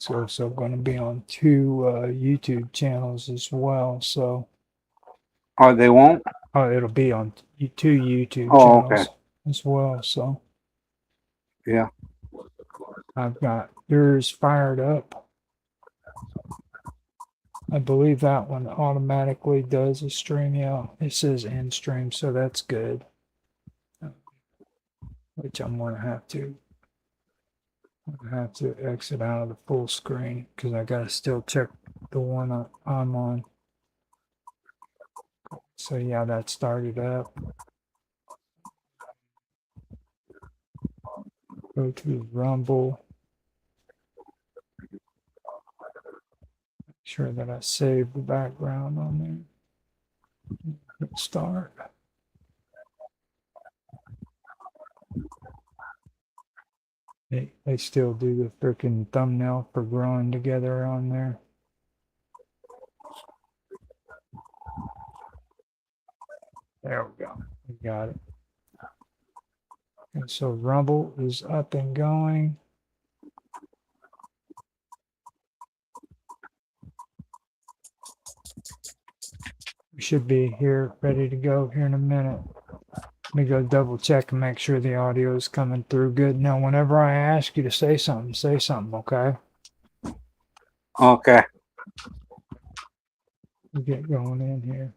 also going to be on two YouTube channels as well. So, Oh, they won't? it'll be on two YouTube Oh, okay. channels as well. So, Yeah. I've got yours fired up. I believe that one automatically does a stream. Yeah, it says end stream, so that's good. Which I'm going to have to exit out of the full screen because I got to still check the one I'm on. So yeah, that started up. Go to Rumble. Make sure that I save the background on there. Hit start. They still do the freaking thumbnail for growing together on there. There we go. We got it. And so Rumble is up and going. We should be here ready to go here in a minute. Let me go double check and make sure the audio is coming through good. Now, whenever I ask you to say something, okay? Okay. We get going in here.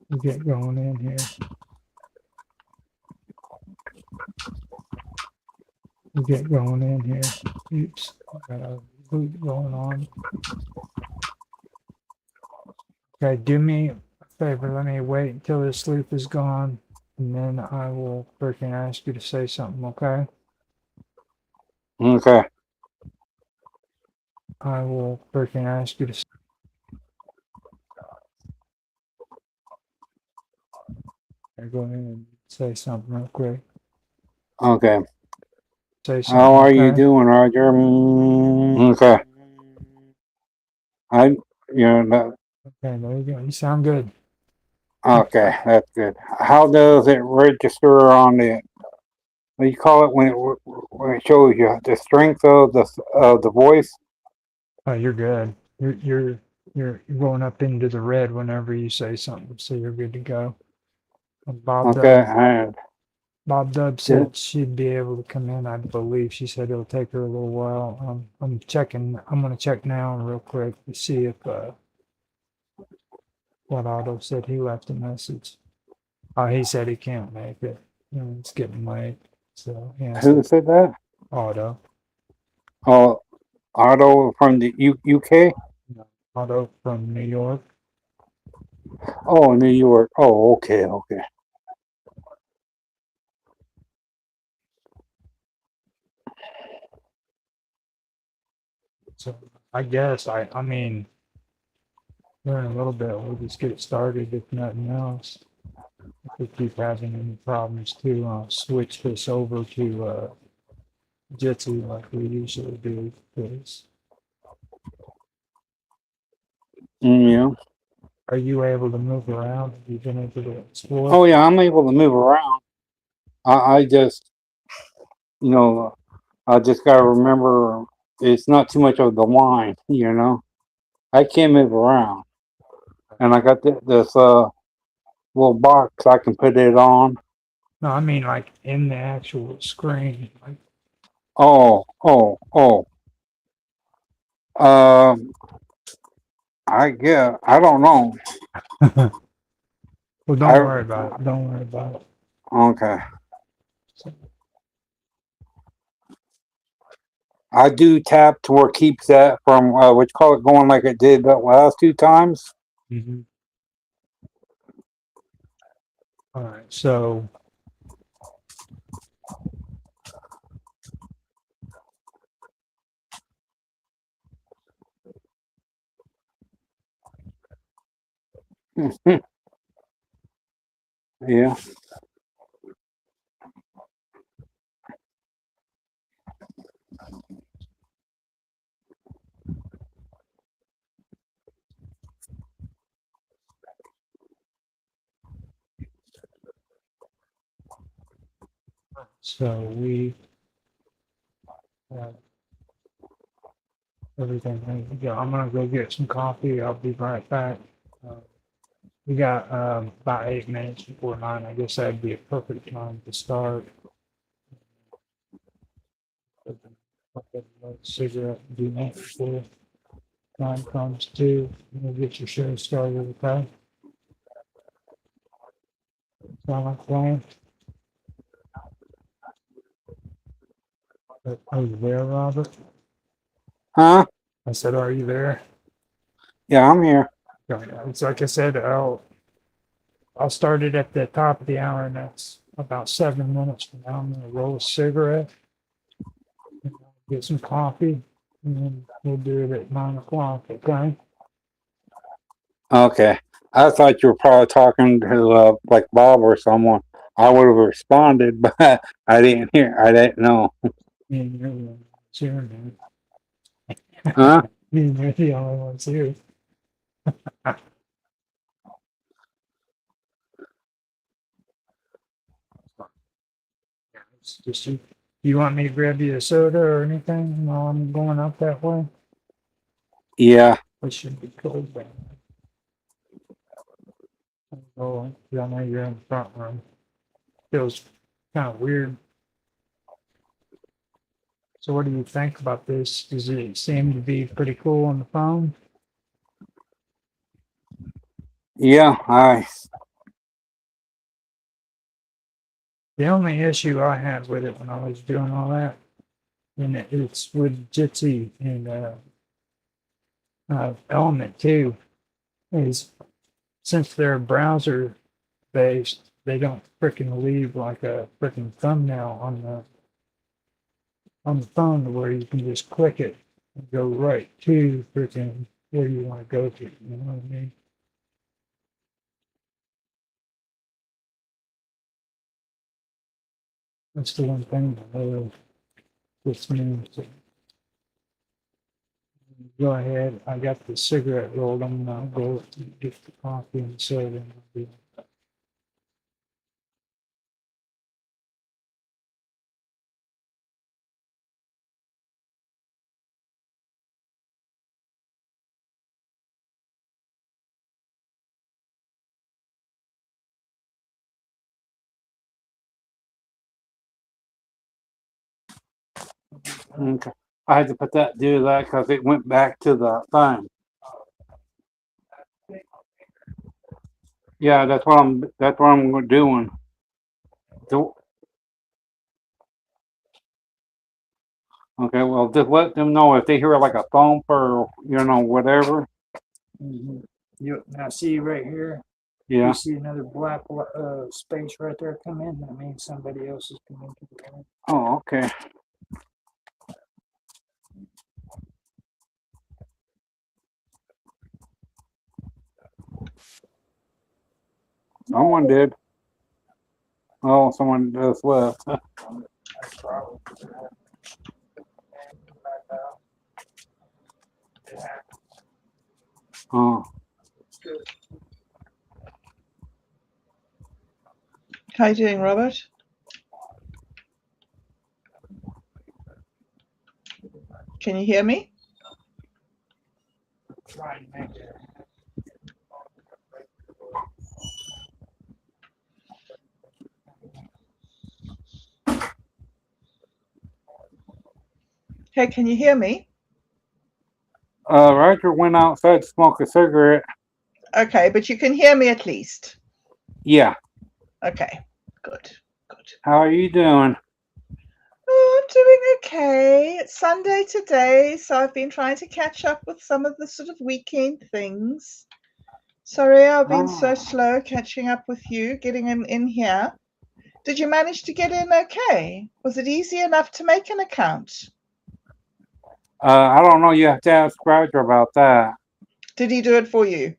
We get going in here. We get going in here. Oops, got a boot going on. Okay, do me a favor. Let me wait until this loop is gone, and then I will freaking ask you to say something, okay? Okay. I will freaking ask you to go ahead and say something real quick. Okay. Say How something, are you okay? doing, Roger? Okay. I, that, Okay, there you go. You sound good. okay, that's good. How does it register on the, what do you call it when it shows you the strength of the voice? Oh, you're good. You're going up into the red whenever you say something, so you're good to go. Bob Okay, Dub, and Bob Dub said she'd be able to come in. I believe she said it'll take her a little while. I'm checking. I'm gonna check now real quick to see if what Otto said. He left a message. He said he can't make it. It's getting late, so he has who to. said that? Otto, Oh, Otto from the UK? Otto from New York. Oh, New York. Oh, okay, okay. So I guess I mean here in a little bit we'll just get it started if nothing else. If we keep having any problems to switch this over to Jitsi like we usually do. Please. Yeah. Are you able to move around? Have you been able to explore? Oh, yeah, I'm able to move around. I just, you know, I just got to remember it's not too much of the line. I can move around. And I got this little box I can put it on. No, I mean like in the actual screen. Like, Oh, oh, oh. Um, I guess, I don't know. well, don't I, worry about it. Don't worry about it. okay. So, I do tap to where it keeps that from, what you call it, going like it did the last two times. mm-hmm. All right. So Yeah. So we everything ready to go. I'm gonna go get some coffee. I'll be right back. Uh, we got about 8 minutes before 9. I guess that'd be a perfect time to start. Cigarette and do that before time comes to. We'll get your show started, okay? Sound like a plan? Are you there, Robert? Huh? I said, are you there? Yeah, I'm here. It's like I said, I'll start it at the top of the hour, and that's about 7 minutes from now. I'm gonna roll a cigarette, get some coffee, and then we'll do it at 9 o'clock. Okay? Okay. I thought you were probably talking to like Bob or someone. I would have responded, but I didn't hear. I didn't know. Me and you're the only ones here, man. Huh? Me and you're the only ones here. It's just you want me to grab you a soda or anything while I'm going up that way? Yeah. It should be cold, but oh, I know you're in the front room. Feels kind of weird. So what do you think about this? Does it seem to be pretty cool on the phone? Yeah. The only issue I had with it when I was doing all that, and it's with Jitsi and Element too, is since they're browser based, they don't freaking leave like a freaking thumbnail on the phone where you can just click it and go right to freaking where you want to go to. You know what I mean? That's the one thing this means. Go ahead. I got the cigarette rolled. I'm gonna go get the coffee and soda. And I'll be Okay. I had to do that because it went back to the thing. Yeah, that's what I'm doing. Okay, well, just let them know if they hear like a thump or whatever. Mhm. You now see right here. Yeah. You see another black space right there come in. That means somebody else is coming to the room. Oh, okay. Someone did. Oh, someone just left. Oh. How you doing, Robert? Can you hear me? Hey, can you hear me? Roger went outside to smoke a cigarette. Okay, but you can hear me at least. Yeah. Okay, good, good. How are you doing? Oh, I'm doing okay. It's Sunday today, so I've been trying to catch up with some of the sort of weekend things. Sorry, I've been so slow catching up with you, getting in here. Did you manage to get in okay? Was it easy enough to make an account? I don't know. You have to ask Roger about that. Did he do it for you?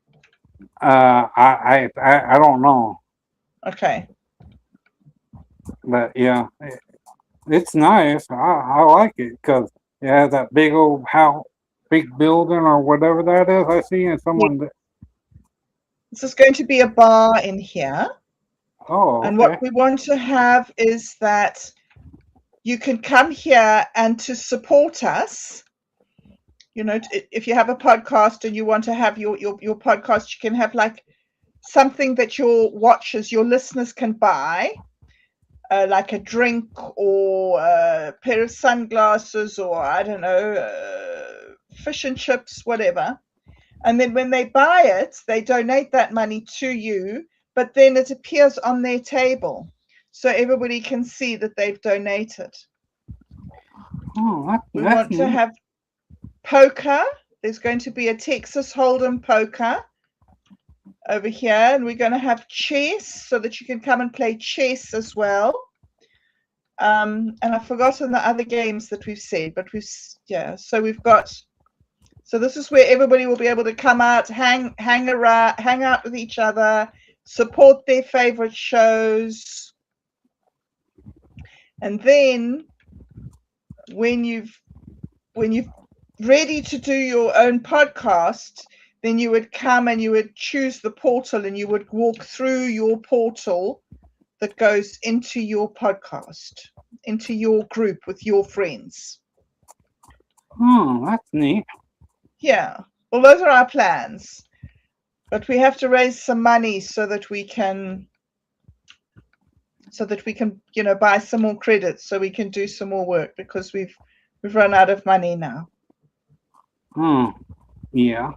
I don't know, Okay. but yeah, it's nice. I like it because it has that big old house, big building or whatever that is. I see, and someone. This is going to be a bar in here. Oh, And okay. what we want to have is that you can come here and to support us. You know, if you have a podcast and you want to have your podcast, you can have like something that your watchers, your listeners can buy, like a drink or a pair of sunglasses or I don't know, fish and chips, whatever. And then when they buy it, they donate that money to you, but then it appears on their table so everybody can see that they've donated. Oh, We that's want to neat. have poker. There's going to be a Texas Hold'em poker over here, and we're going to have chess so that you can come and play chess as well. And I've forgotten the other games that we've said, but so we've got. So this is where everybody will be able to come out, hang around, hang out with each other, support their favorite shows, and then when you've ready to do your own podcast, then you would come and you would choose the portal and you would walk through your portal that goes into your podcast, into your group with your friends. Oh, that's neat. Yeah. Well, those are our plans. But we have to raise some money so that we can buy some more credits so we can do some more work because we've run out of money now. Yeah.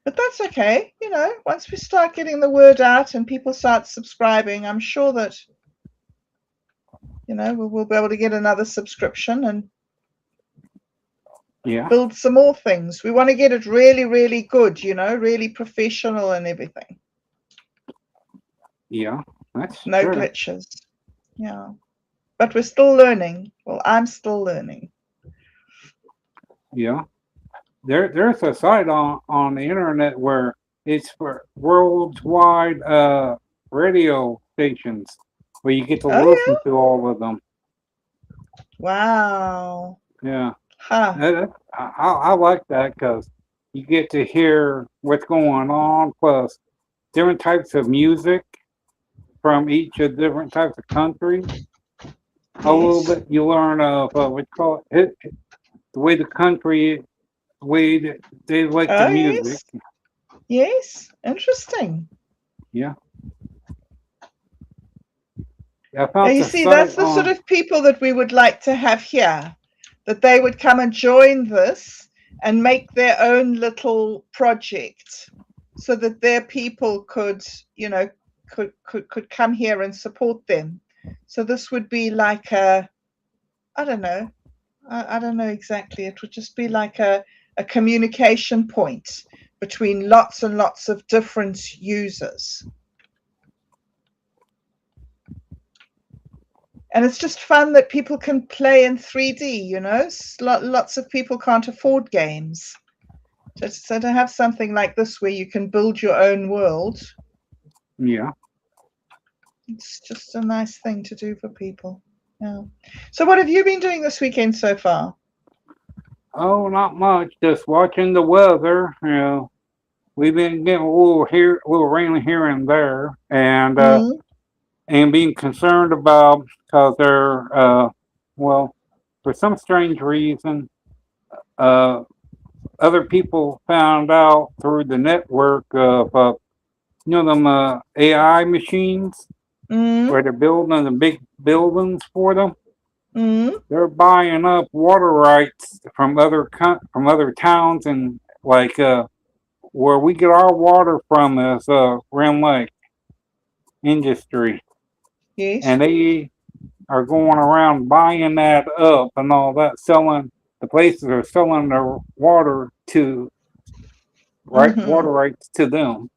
But that's okay. Once we start getting the word out and people start subscribing, I'm sure that we'll be able to get another subscription and build some more things. We want to get it really, really good, really professional and everything. Yeah, that's no true. glitches. Yeah. But we're still learning. Well, I'm still learning. Yeah. There's a site on the internet where it's for worldwide radio stations where you get to listen to all of them. Wow. Yeah. Huh. I like that because you get to hear what's going on, plus different types of music from each of different types of countries. Yes. A little bit you learn of what you call it, the way the country, the way that they like the music. Yes. Interesting. Yeah. I Now, found you the see, site that's the sort of people that we would like to have here, that they would come and join this and make their own little project so that their people could come here and support them. So this would be like I don't know exactly. It would just be like a communication point between lots and lots of different users. And it's just fun that people can play in 3D, Lots of people can't afford games. So to have something like this where you can build your own world. Yeah. It's just a nice thing to do for people. Yeah. So what have you been doing this weekend so far? Oh, not much. Just watching the weather. We've been getting a little rain here and there, and being concerned about because they're for some strange reason, other people found out through the network of them AI machines where they're building the big buildings for them. They're buying up water rights from other towns and like where we get our water from is Rim Lake Industry. Yes. And they are going around buying that up and all that, selling the places are selling their water to water rights to them.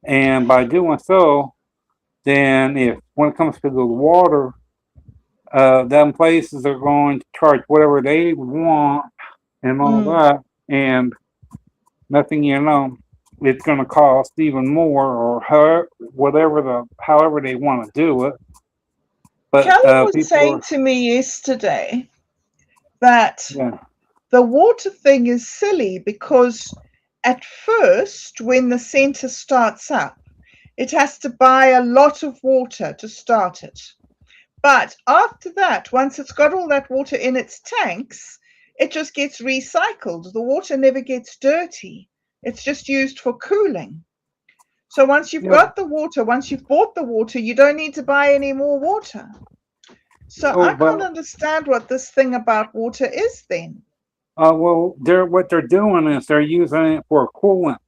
And by doing so, then when it comes to the water, them places are going to charge whatever they want and all that, and nothing, it's going to cost even more, or however they want to do it. But Kelly was saying to me yesterday that the water thing is silly because at first, when the center starts up, It has to buy a lot of water to start it. But after that, once it's got all that water in its tanks, it just gets recycled. The water never gets dirty. It's just used for cooling. So once you've Yeah. got the water, once you've bought the water, you don't need to buy any more water. So Oh, I can't but understand what this thing about water is then. well, what they're doing is they're using it for coolant.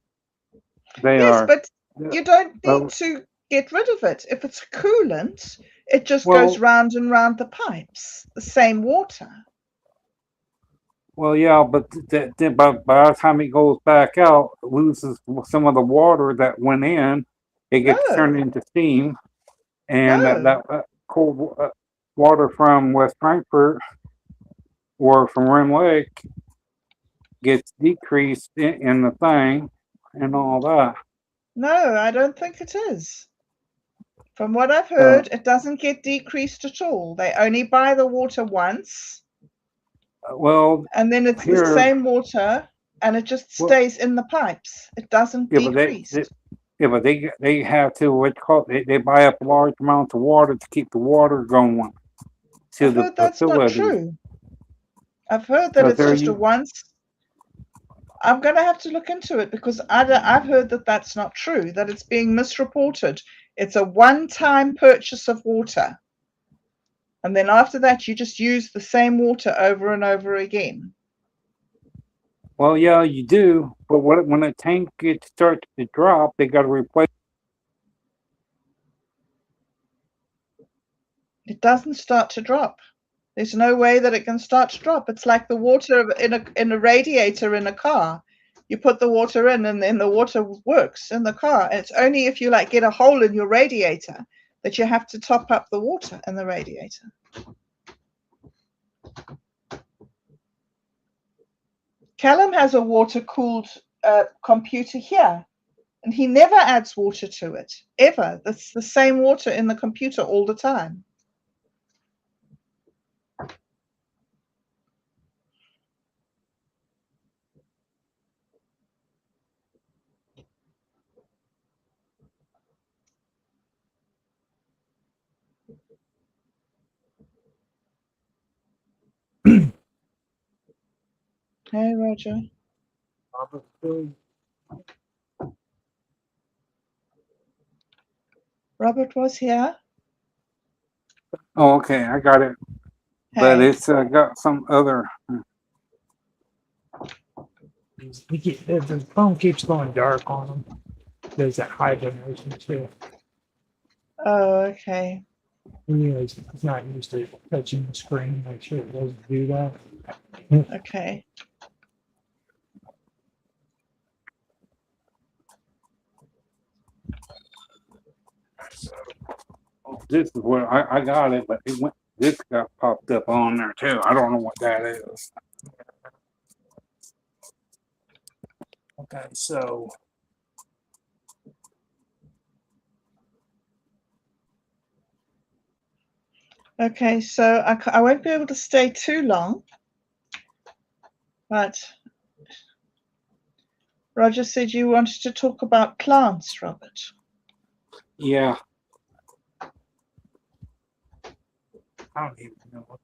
They Yes, are. but Yeah. you don't need Well, to get rid of it. If it's coolant, it just goes well, round and round the pipes, the same water. yeah, but by the time it goes back out, it loses some of the water that went in. It gets turned No, into steam, and no, that cold water from West Frankfurt or from Rim Lake gets decreased in the thing and all that. no, I don't think it is. From what I've Uh, heard, it doesn't get decreased at all. They only buy the water once, well, and then it's the here, same water, and it just well, stays in the pipes. It doesn't yeah, decrease. yeah, but they have to what you call it, they buy up large amounts of water to keep the water going to I've the heard that's not facility true. I've heard that because it's they're just a once. I'm going to have to look into it because I've heard that that's not true, that it's being misreported. It's a one-time purchase of water. And then after that, you just use the same water over and over again. well, yeah, you do, but when the tank starts to drop, they got to replace. It doesn't start to drop. There's no way that it can start to drop. It's like the water in a radiator in a car. You put the water in, and then the water works in the car. And it's only if you like get a hole in your radiator that you have to top up the water in the radiator. Callum has a water-cooled computer here, and he never adds water to it, ever. That's the same water in the computer all the time. Hey, Roger. Robert was here. Oh, okay, I got it, but Hey. it's got some other. The phone keeps going dark on them. There's that high definition too. Oh, okay. Anyways, it's not used to touching the screen. Make sure it doesn't do that. Okay. This is where I got it, but it went. This got popped up on there too. I don't know what that is. Okay, so Okay, so I won't be able to stay too long, but Roger said you wanted to talk about plants, Robert. Yeah, I don't even know what.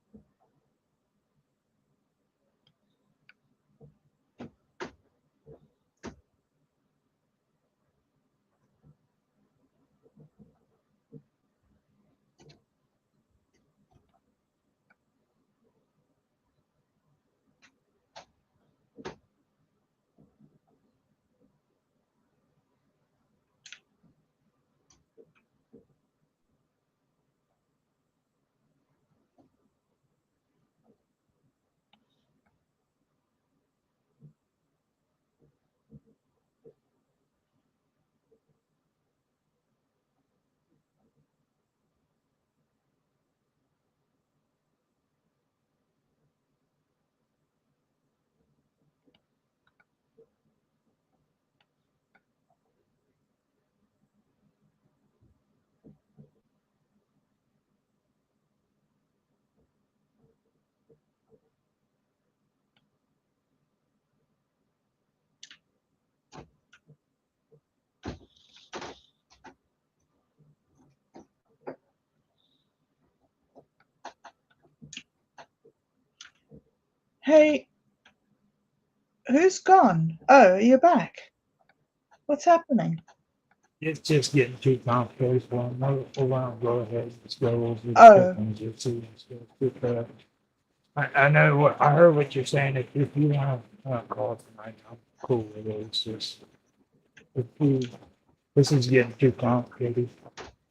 Hey, who's gone? Oh, you're back. What's happening? It's just getting too complicated for them. No, hold on, go ahead. Let's go over the Oh. settings. Let's see. Let's go. I know what I heard what you're saying. If you want to call tonight, I'm cool with it. It's just if you, this is getting too complicated.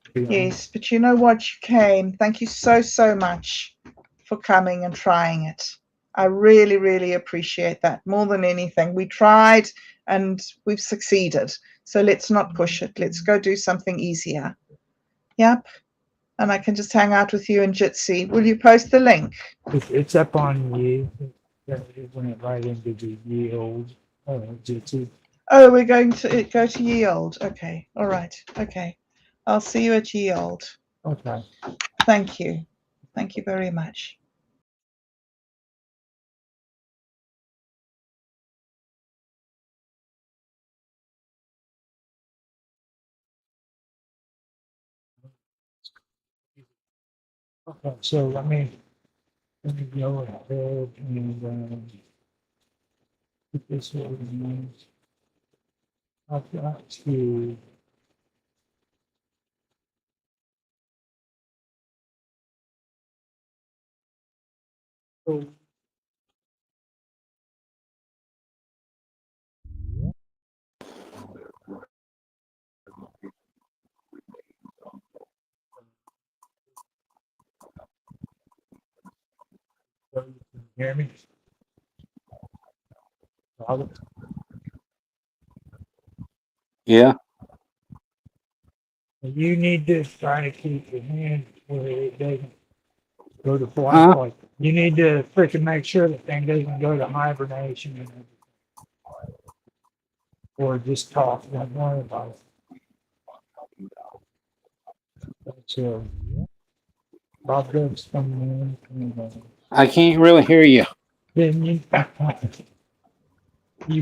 To be honest. Yes, but you know what? You came. Thank you so, so much for coming and trying it. I really, really appreciate that more than anything. We tried and we've succeeded. So let's not push it. Let's go do something easier. Yep. And I can just hang out with you in Jitsi. Will you post the link? It's up on you. It went right into the yield. Jitsi. Oh, we're going to go to Ye Old. Okay. All right. Okay. I'll see you at Ye Old. Okay. Thank you. Thank you very much. Okay. So let me go ahead and put this organized. I've got to. Oh, can you hear me? Robert? Yeah. You need to try to keep your hand where it doesn't go to black. Like you need to freaking make sure the thing doesn't go to hibernation and everything. Or just talk. Don't worry about it. So Bob Doug's coming in. And, I can't really hear you. then you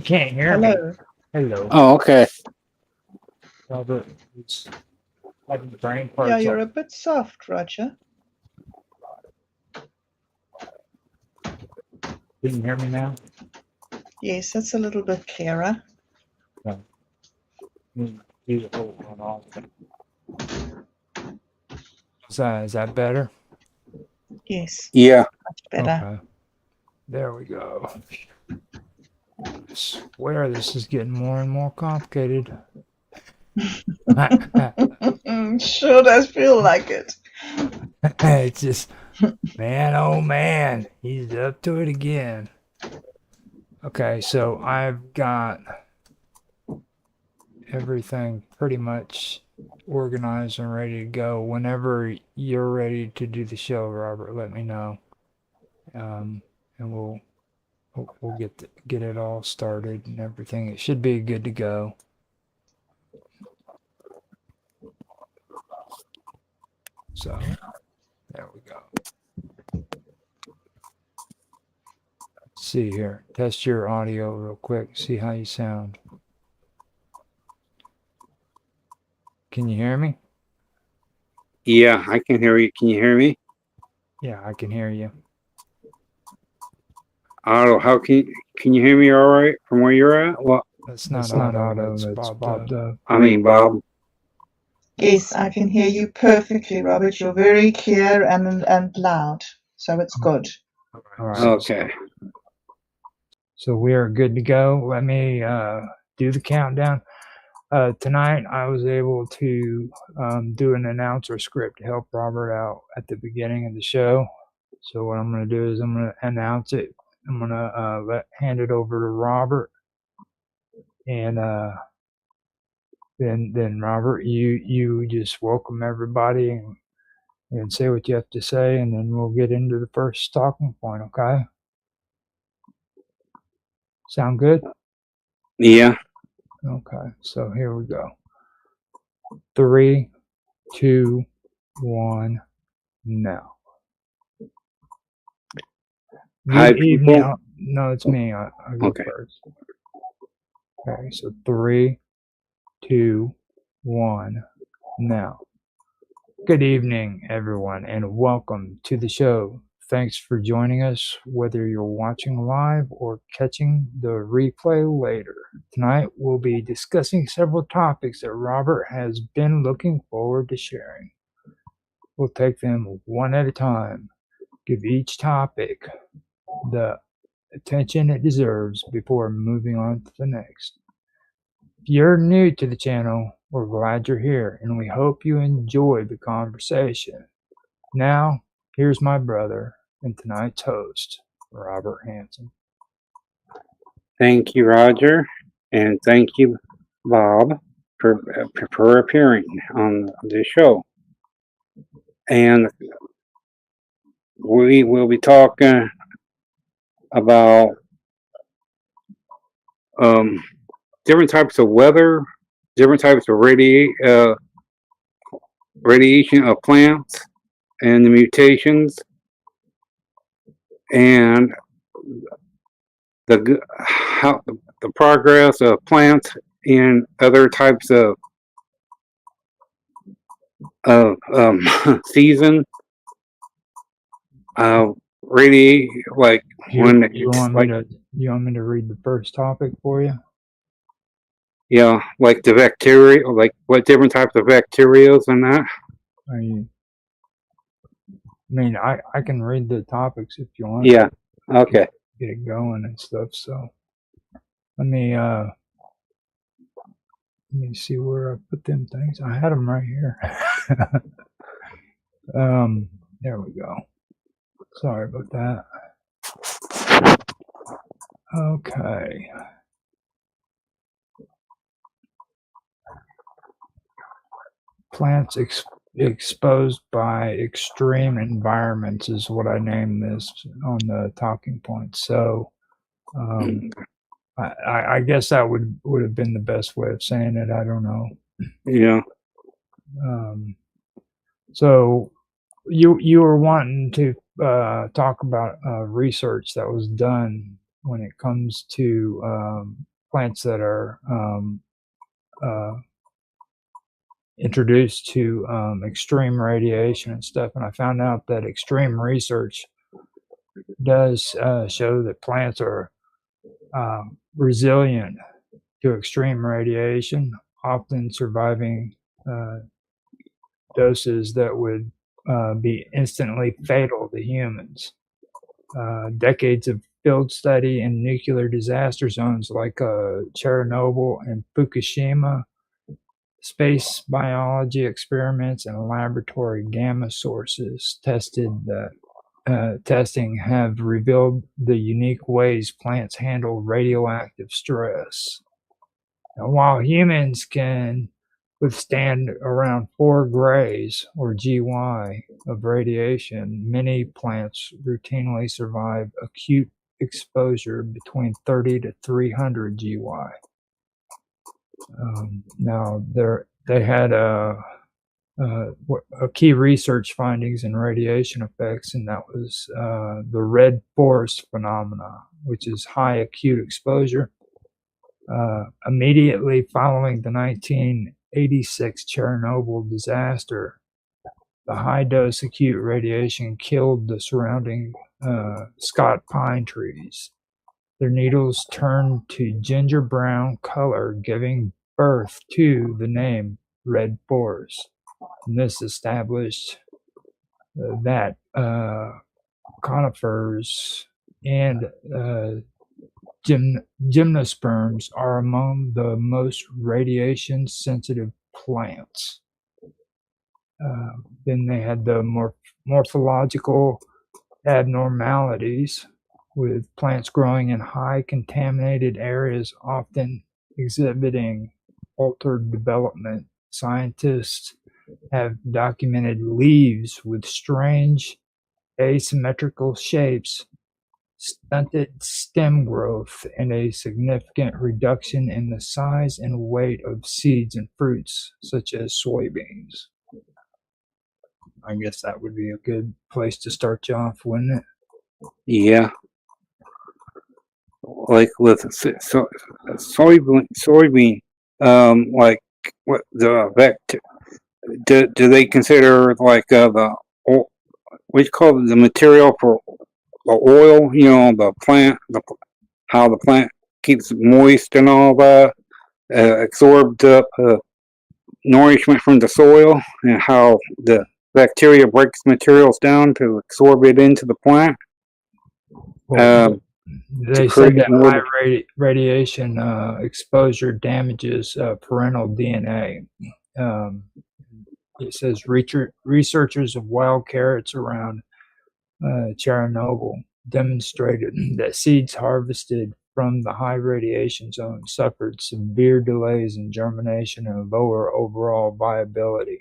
can't hear me. Hello. Hello. Oh, okay. Robert, it's like the brain parts. Yeah, you're a bit soft, Roger. Can you hear me now? Yes, that's a little bit clearer. No. Do the whole one off. Is that better? Yes, Yeah. much better. Okay. There we go. I swear this is getting more and more complicated. Sure does feel like it. It's just, man, oh man, he's up to it again. Okay, so I've got everything pretty much organized and ready to go. Whenever you're ready to do the show, Robert, let me know, and we'll get it all started and everything. It should be good to go. So there we go. See here, test your audio real quick. See how you sound. Can you hear me? Yeah, I can hear you. Can you hear me? Yeah, I can hear you. Otto, how can you hear me all right from where you're at? Well, That's not Otto. That's Bob. I mean, Bob. Yes, I can hear you perfectly, Robert. You're very clear and loud, so it's good. All right. Okay. So we are good to go. Let me do the countdown. Tonight, I was able to do an announcer script to help Robert out at the beginning of the show. So what I'm going to do is I'm going to announce it. I'm going to hand it over to Robert, and then Robert, you just welcome everybody and say what you have to say, and then we'll get into the first talking point. Okay? Sound good? Yeah. Okay. So here we go. 3, 2, 1, now. Hi, Good evening. people. No, it's me. I'll go Okay. first. Okay, so 3, 2, 1, now. Good evening, everyone, and welcome to the show thanks for joining us, whether you're watching live or catching the replay later. Tonight, we'll be discussing several topics that Robert has been looking forward to sharing. We'll take them one at a time, give each topic the attention it deserves before moving on to the next. If you're new to the channel, we're glad you're here, and we hope you enjoy the conversation. Now, here's my brother and tonight's host, Robert Hanson. Thank you, Roger, and thank you, Bob, for appearing on this show. And we will be talking about different types of weather, different types of radiation of plants, and the mutations, and the progress of plants in other types of season. Like when you want me to read the first topic for you? Yeah, like the bacteria, like what different types of bacteria and that. I can read the topics if you want. Yeah. Okay. Get it going and stuff. So let me see where I put them things. I had them right here. There we go. Sorry about that. Okay. Plants exposed by extreme environments is what I named this on the talking points. So I guess that would have been the best way of saying it. I don't know. Yeah. So you were wanting to talk about research that was done when it comes to plants that are introduced to extreme radiation and stuff, and I found out that extreme research does show that plants are resilient to extreme radiation, often surviving doses that would be instantly fatal to humans. Decades of field study in nuclear disaster zones like Chernobyl and Fukushima, space biology experiments, and laboratory gamma sources testing have revealed the unique ways plants handle radioactive stress. Now, while humans can withstand around 4 grays or GY of radiation, many plants routinely survive acute exposure between 30 to 300 GY. Now, they had a key research findings in radiation effects, and that was the red forest phenomena, which is high acute exposure. Immediately following the 1986 Chernobyl disaster, the high-dose acute radiation killed the surrounding Scott pine trees. Their needles turned to ginger brown color, giving birth to the name red forest. And this established that conifers and gymnosperms are among the most radiation-sensitive plants. Then they had the morphological abnormalities, with plants growing in high contaminated areas often exhibiting altered development. Scientists have documented leaves with strange asymmetrical shapes, stunted stem growth, and a significant reduction in the size and weight of seeds and fruits, such as soybeans. I guess that would be a good place to start you off, wouldn't it? Yeah. Like with soybean, like what the do they consider like what you call it, the material for the oil, you know, the plant, how the plant keeps moist and all that, absorbed up nourishment from the soil, and how the bacteria breaks materials down to absorb it into the plant. Well, they said create that more- high radiation exposure damages parental DNA. It says researchers of wild carrots around Chernobyl demonstrated that seeds harvested from the high radiation zone suffered severe delays in germination and lower overall viability.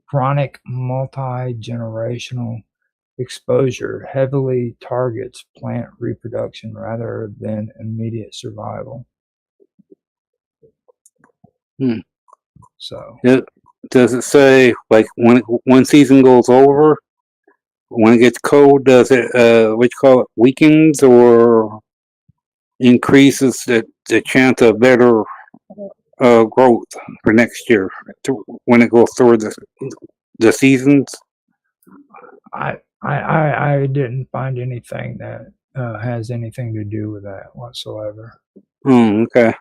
Chronic multi-generational exposure heavily targets plant reproduction rather than immediate survival. So, does it say like when one season goes over, when it gets cold, does it what you call it, weakens or increases the chance of better growth for next year when it goes through the seasons? I didn't find anything that has anything to do with that whatsoever. Okay.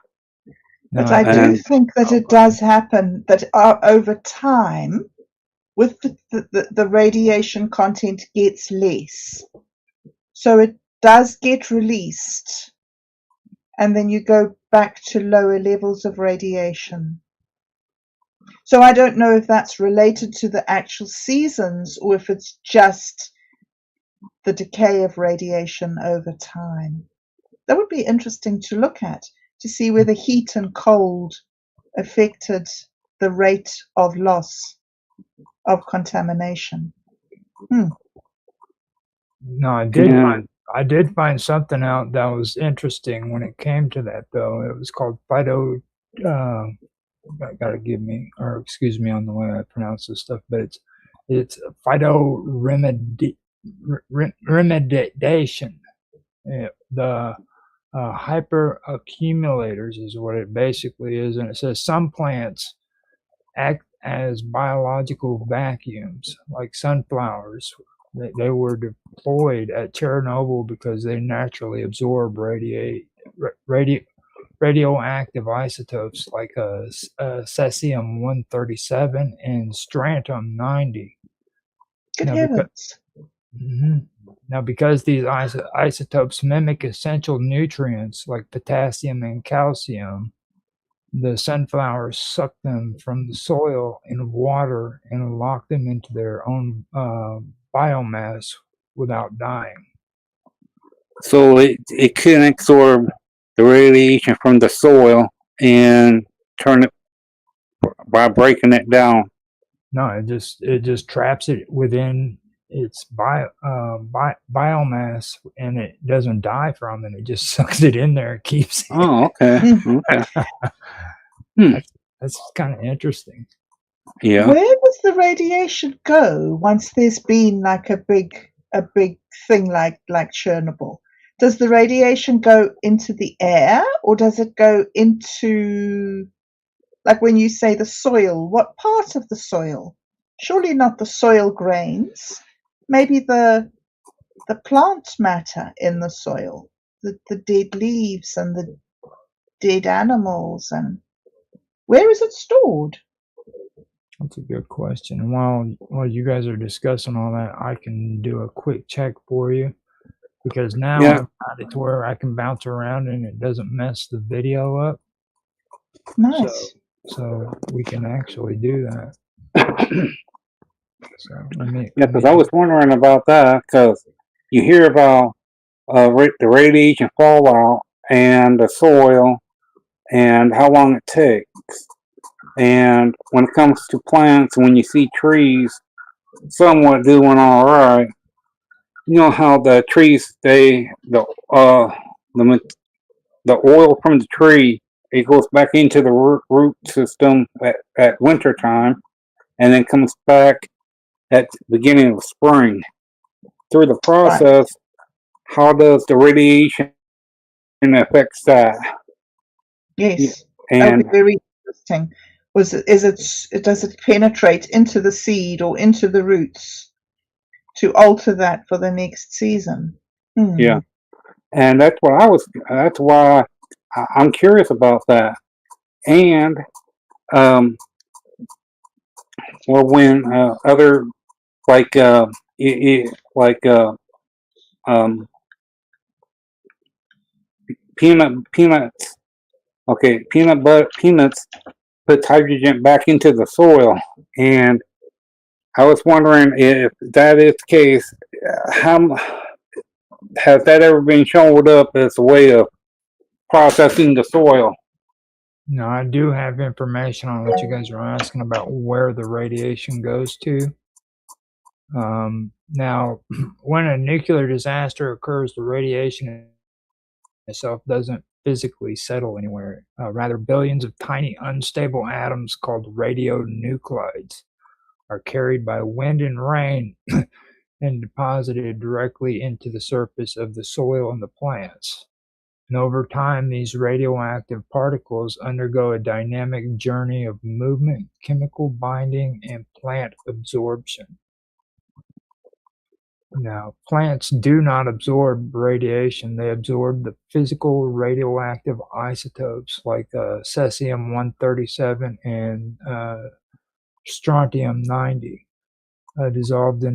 But I do think that it does happen that over time, with the radiation content gets less. So it does get released, and then you go back to lower levels of radiation. So I don't know if that's related to the actual seasons or if it's just the decay of radiation over time. That would be interesting to look at, to see whether heat and cold affected the rate of loss of contamination. No, I did find something out that was interesting when it came to that, though. It was called excuse me on the way I pronounce this stuff, but it's phytoremediation. The hyperaccumulators is what it basically is, and it says some plants act as biological vacuums, like sunflowers. They were deployed at Chernobyl because they naturally absorb radioactive isotopes like cesium-137 and strontium-90. Good heavens. Now, because these isotopes mimic essential nutrients like potassium and calcium, the sunflowers suck them from the soil and water and lock them into their own biomass without dying. So it can absorb the radiation from the soil and turn it by breaking it down. No, it just traps it within its biomass, and it doesn't die from it. It just sucks it in there and keeps it. Oh, okay. Okay. That's kind of interesting. Yeah. Where does the radiation go once there's been like a big thing like Chernobyl? Does the radiation go into the air, or does it go into, like when you say the soil, what part of the soil? Surely not the soil grains. Maybe the plant matter in the soil, the dead leaves and the dead animals, and where is it stored? That's a good question. And while you guys are discussing all that, I can do a quick check for you, because now I've got it to where I can bounce around and it doesn't mess the video up. Nice. So we can actually do that. So because I was wondering about that, because you hear about the radiation fallout and the soil and how long it takes. And when it comes to plants, when you see trees somewhat doing all right, you know how the trees, the oil from the tree, it goes back into the root system at winter time, and then comes back at the beginning of spring. Through the process, how does the radiation affect that? Yes, and that would be very interesting. Does it penetrate into the seed or into the roots to alter that for the next season. Yeah, and that's why I'm curious about that. And well, when other like like um, peanuts, okay, peanuts puts hydrogen back into the soil, and I was wondering if that is the case. How has that ever been shown up as a way of processing the soil? Now, I do have information on what you guys are asking about where the radiation goes to. Now, when a nuclear disaster occurs, the radiation itself doesn't physically settle anywhere. Rather, billions of tiny unstable atoms called radionuclides are carried by wind and rain and deposited directly into the surface of the soil and the plants. And over time, these radioactive particles undergo a dynamic journey of movement, chemical binding, and plant absorption. Now, plants do not absorb radiation. They absorb the physical radioactive isotopes like cesium-137 and strontium-90, dissolved in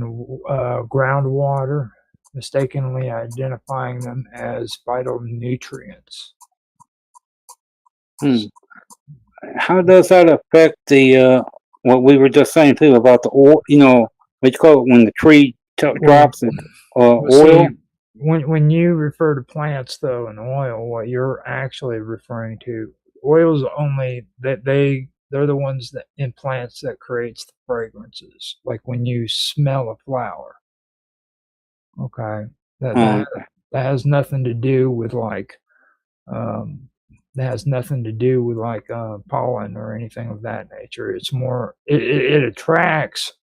groundwater, mistakenly identifying them as vital nutrients. How does that affect the what we were just saying too about the oil? You know, what you call it when the tree drops it, Well, oil. see, when you refer to plants though and oil, what you're actually referring to, oils only that they're the ones that in plants that creates the fragrances. Like when you smell a flower. Okay. That has nothing to do with like um that has nothing to do with like pollen or anything of that nature. It's more it attracts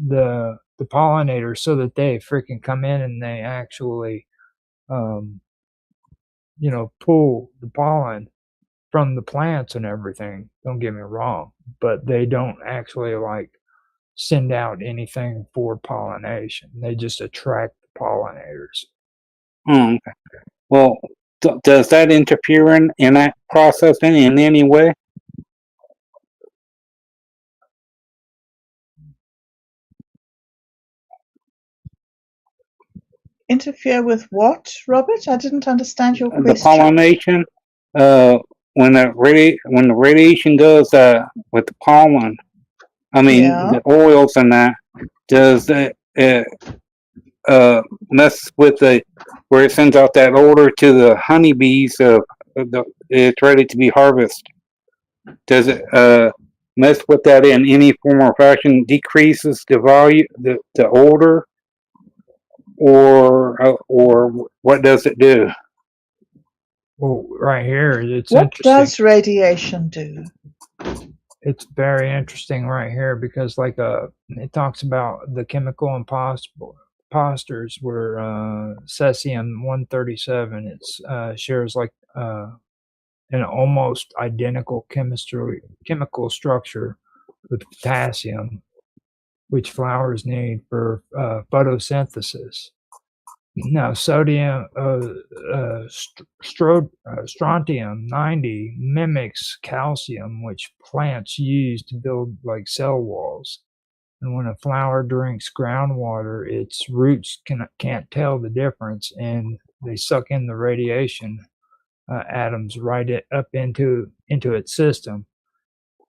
the pollinators so that they freaking come in and they actually um pull the pollen from the plants and everything. Don't get me wrong, but they don't actually like send out anything for pollination. They just attract the pollinators. Okay. Well, does that interfere in that process in any way? Interfere with what, Robert? I didn't understand your The question. pollination, when the radiation goes with the pollen, I mean Yeah. the oils and that, does it mess with the where it sends out that odor to the honeybees? It's ready to be harvested. Does it mess with that in any form or fashion? Decreases the value, the odor, or what does it do? Well, right here, it's What interesting. does radiation do? It's very interesting right here because like it talks about the chemical imposters where cesium-137 it's shares like an almost identical chemical structure with potassium, which flowers need for photosynthesis. Now, strontium-90 mimics calcium, which plants use to build like cell walls. And when a flower drinks groundwater, its roots can't tell the difference, and they suck in the radiation atoms right up into its system.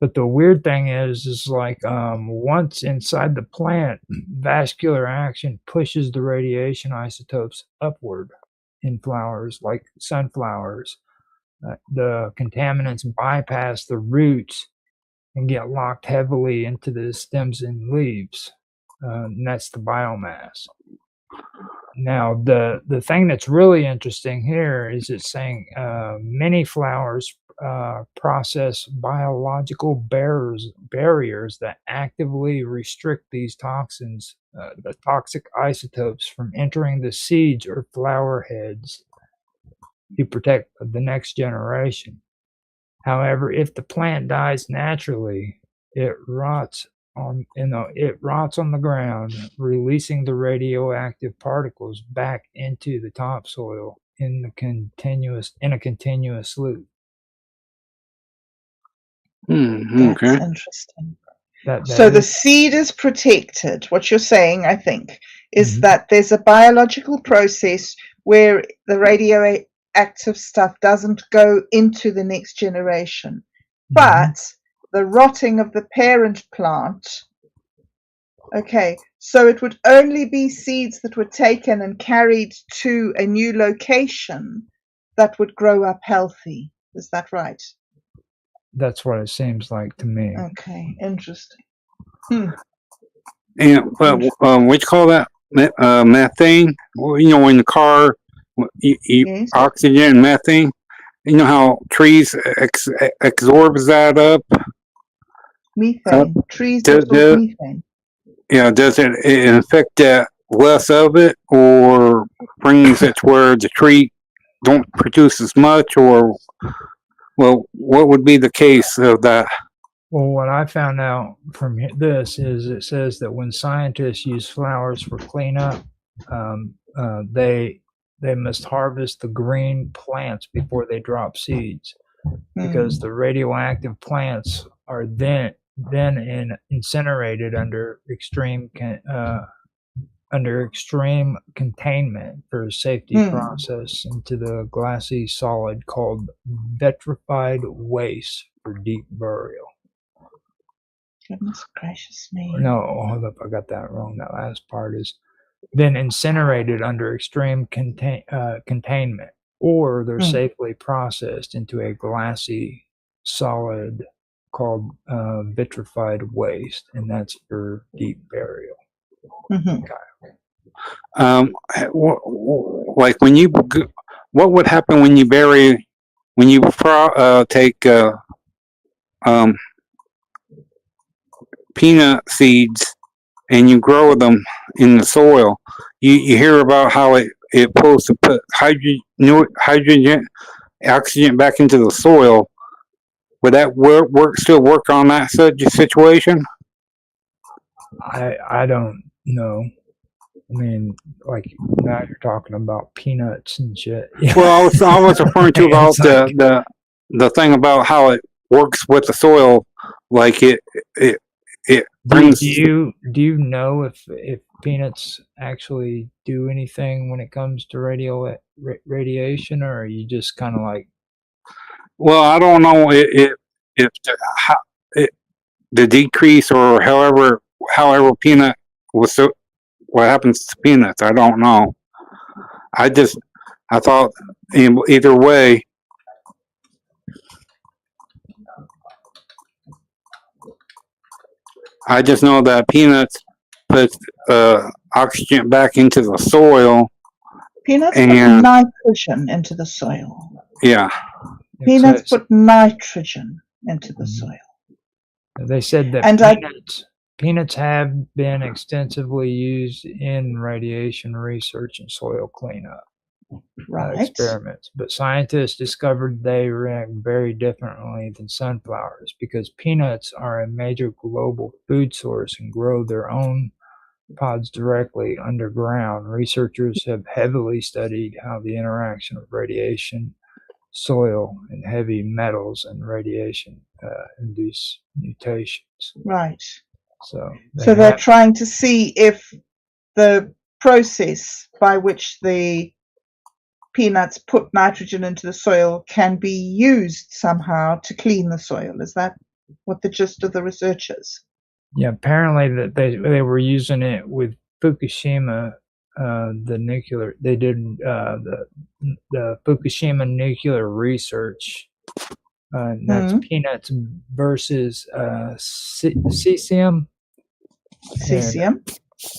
But the weird thing is like once inside the plant, vascular action pushes the radiation isotopes upward in flowers like sunflowers. The contaminants bypass the roots and get locked heavily into the stems and leaves. And that's the biomass. Now, the thing that's really interesting here is it's saying many flowers process biological barriers that actively restrict these toxins, the toxic isotopes, from entering the seeds or flower heads to protect the next generation. However, if the plant dies naturally, it rots it rots on the ground, releasing the radioactive particles back into the topsoil in a continuous loop. That's Okay. interesting. That So the is, seed is protected. What you're saying, I think, is Mhm. that there's a biological process where the radioactive stuff doesn't go into the next generation. But the rotting of the parent plant, okay, so it would only be seeds that were taken and carried to a new location that would grow up healthy. Is that right? That's what it seems like to me. Okay, interesting. And what you call that? Methane. Well, in the car, Yes, oxygen and methane. You know how trees absorbs that up. methane. Trees Does, absorb methane. does it affect that less of it, or brings it to where the tree don't produce as much, or well, what would be the case of that? Well, what I found out from this is it says that when scientists use flowers for cleanup, they must harvest the green plants before they drop seeds, because the radioactive plants are then incinerated under extreme containment for safety process into the glassy solid called vitrified waste for deep burial. Goodness gracious me. No, hold up, I got that wrong. That last part is then incinerated under extreme containment, or they're safely processed into a glassy solid called vitrified waste, and that's for deep burial. Like what would happen when you take peanut seeds and you grow them in the soil? You hear about how it pulls to put hydrogen, oxygen back into the soil. Would that still work on that situation? I don't know. I mean, like now you're talking about peanuts and shit. Well, I was referring to about the thing about how it works with the soil, like it brings. Do you know if peanuts actually do anything when it comes to radiation, or are you just kind of like? Well, I don't know if the decrease or however peanut was what happens to peanuts. I don't know. I thought either way. I just know that peanuts put oxygen back into the soil. Peanuts put nitrogen into the soil. Yeah. Peanuts put nitrogen into the soil. They said that peanuts have been extensively used in radiation research and soil cleanup experiments, but scientists discovered they react very differently than sunflowers because peanuts are a major global food source and grow their own pods directly underground. Researchers have heavily studied how the interaction of radiation, soil, and heavy metals and radiation induce mutations. Right. So they're trying to see if the process by which the peanuts put nitrogen into the soil can be used somehow to clean the soil. Is that what the gist of the research is? Yeah, apparently that they were using it with Fukushima. They did the Fukushima nuclear research. That's peanuts versus cesium. Cesium.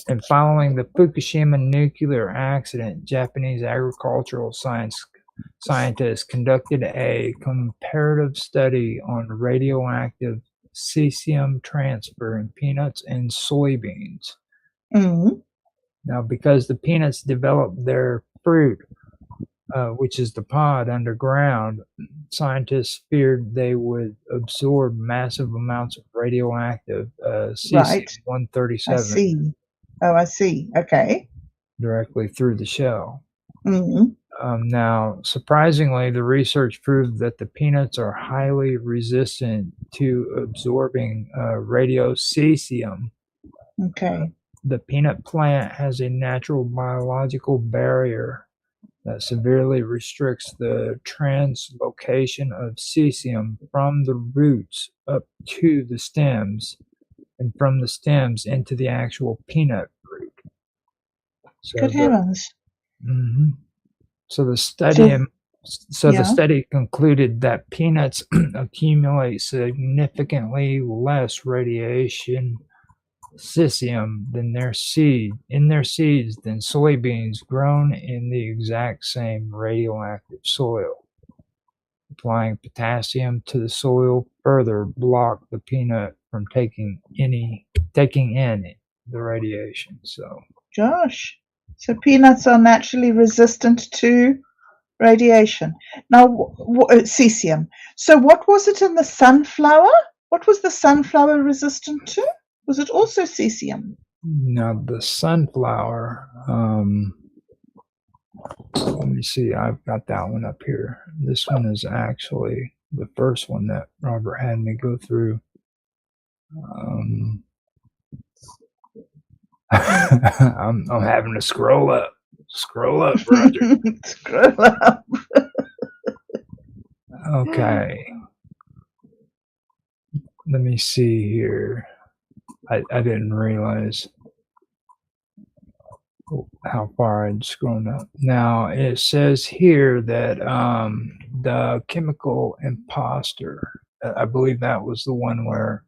And following the Fukushima nuclear accident, Japanese agricultural scientists conducted a comparative study on radioactive cesium transfer in peanuts and soybeans. Now, because the peanuts developed their fruit which is the pod underground, scientists feared they would absorb massive amounts of radioactive Right. I cesium-137 see. Oh, I see. Okay. directly through the shell. Mm. Now, surprisingly, the research proved that the peanuts are highly resistant to absorbing radiocesium. Okay. The peanut plant has a natural biological barrier that severely restricts the translocation of cesium from the roots up to the stems and from the stems into the actual peanut root. So Good the heavens. mhm. so the So, the yeah. study concluded that peanuts accumulate significantly less radiation cesium than their seeds than soybeans grown in the exact same radioactive soil. Applying potassium to the soil further blocked the peanut from taking in the radiation. So Gosh. So peanuts are naturally resistant to radiation. Now, cesium. So what was it in the sunflower? What was the sunflower resistant to? Was it also cesium? now the sunflower, let me see, I've got that one up here. This one is actually the first one that Robert had me go through. I'm having to scroll up. Scroll up, brother. Scroll up. Okay. Let me see here. I didn't realize how far I'd scrolled up. Now it says here that the chemical imposter. I believe that was the one where.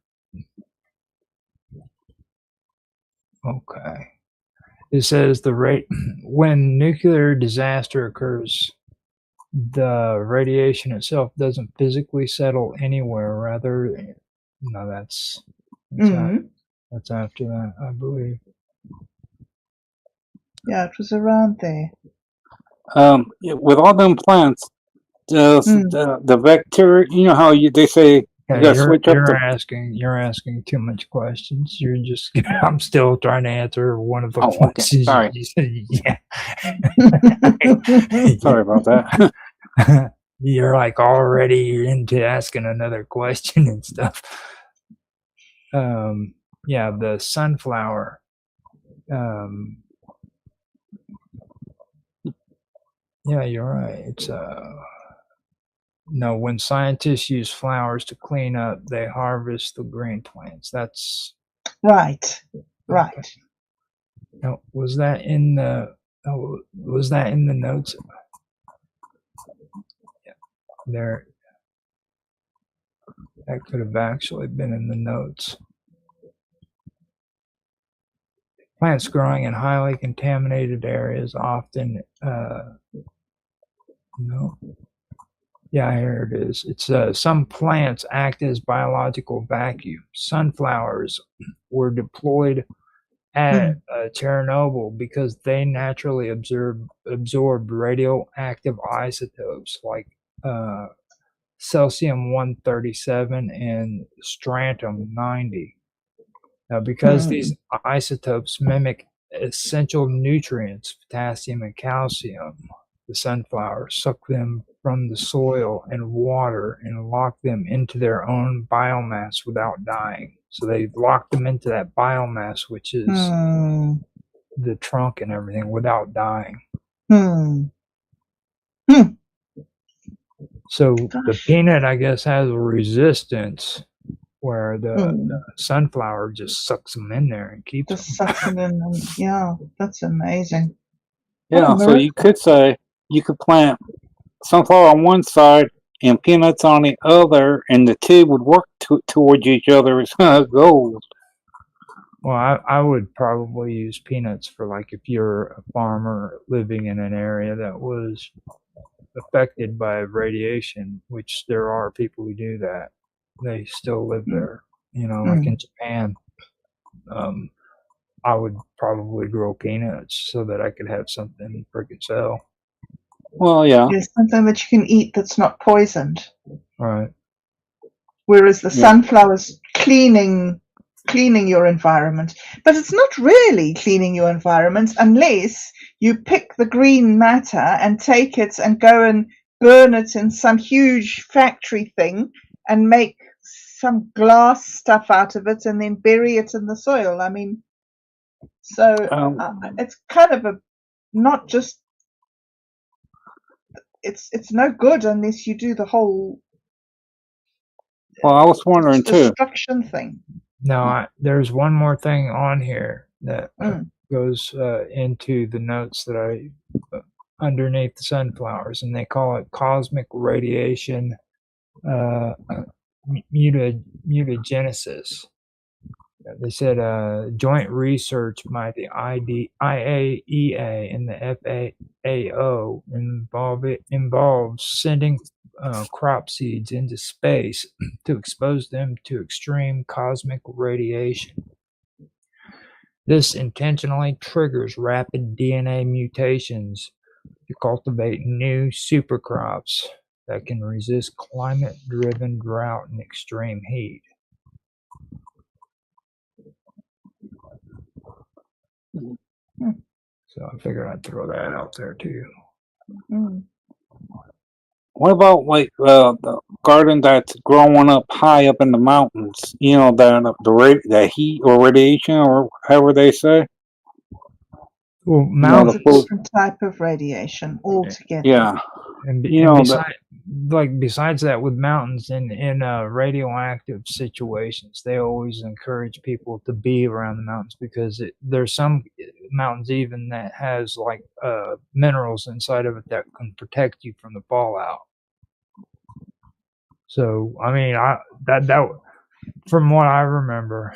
Okay. It says when nuclear disaster occurs, the radiation itself doesn't physically settle anywhere. Rather, no, that's that's after that, I believe. Yeah, it was around there. With all them plants, the bacteria, you know how they say you Yeah, gotta switch up the. you're asking too much questions. You're just I'm still trying to answer one of the Oh, okay. questions Sorry. you said. Yeah. Sorry about that. You're like already into asking another question and stuff. Yeah, the sunflower. Yeah, you're right. It's no, when scientists use flowers to clean up, they harvest the green plants. That's Right. Right. okay. Now, was that in the notes? Yeah, there. That could have actually been in the notes. Plants growing in highly contaminated areas often, no. Yeah, here it is. It's some plants act as biological vacuums. Sunflowers were deployed at Chernobyl because they naturally absorb radioactive isotopes like cesium-137 and strontium-90. Now, because these isotopes mimic essential nutrients, potassium and calcium, the sunflower suck them from the soil and water and lock them into their own biomass without dying. So they lock them into that biomass, which is the trunk and everything, without dying. So the peanut, I guess, has a resistance where the sunflower just sucks them in there and keeps them. Sucks them in. Yeah, that's amazing. Yeah, so you could say you could plant sunflower on one side and peanuts on the other, and the two would work towards each other's goals. Well, I would probably use peanuts for like if you're a farmer living in an area that was affected by radiation, which there are people who do that. They still live there, like in Japan. I would probably grow peanuts so that I could have something freaking sell. Well, yeah, Yes, something that you can eat that's not poisoned. Right. Whereas the yeah. sunflower's cleaning your environment. But it's not really cleaning your environment unless you pick the green matter and take it and go and burn it in some huge factory thing and make some glass stuff out of it and then bury it in the soil. I mean, so it's kind of a not just it's no good unless you do the whole Well, I was wondering too. destruction thing. Now, there's one more thing on here that Mm. goes into the notes that I underneath the sunflowers, and they call it cosmic radiation mutagenesis. They said joint research by the IAEA and the FAO involves sending crop seeds into space to expose them to extreme cosmic radiation. This intentionally triggers rapid DNA mutations to cultivate new supercrops that can resist climate-driven drought and extreme heat. So I figured I'd throw that out there too. Mm. What about like the garden that's growing up high up in the mountains? You know that the heat or radiation or however they say. Well, No, It's the a food. different type of radiation altogether. Yeah, and you and know that. besides that, with mountains in radioactive situations, they always encourage people to be around the mountains because there's some mountains even that has like minerals inside of it that can protect you from the fallout. So I mean, that from what I remember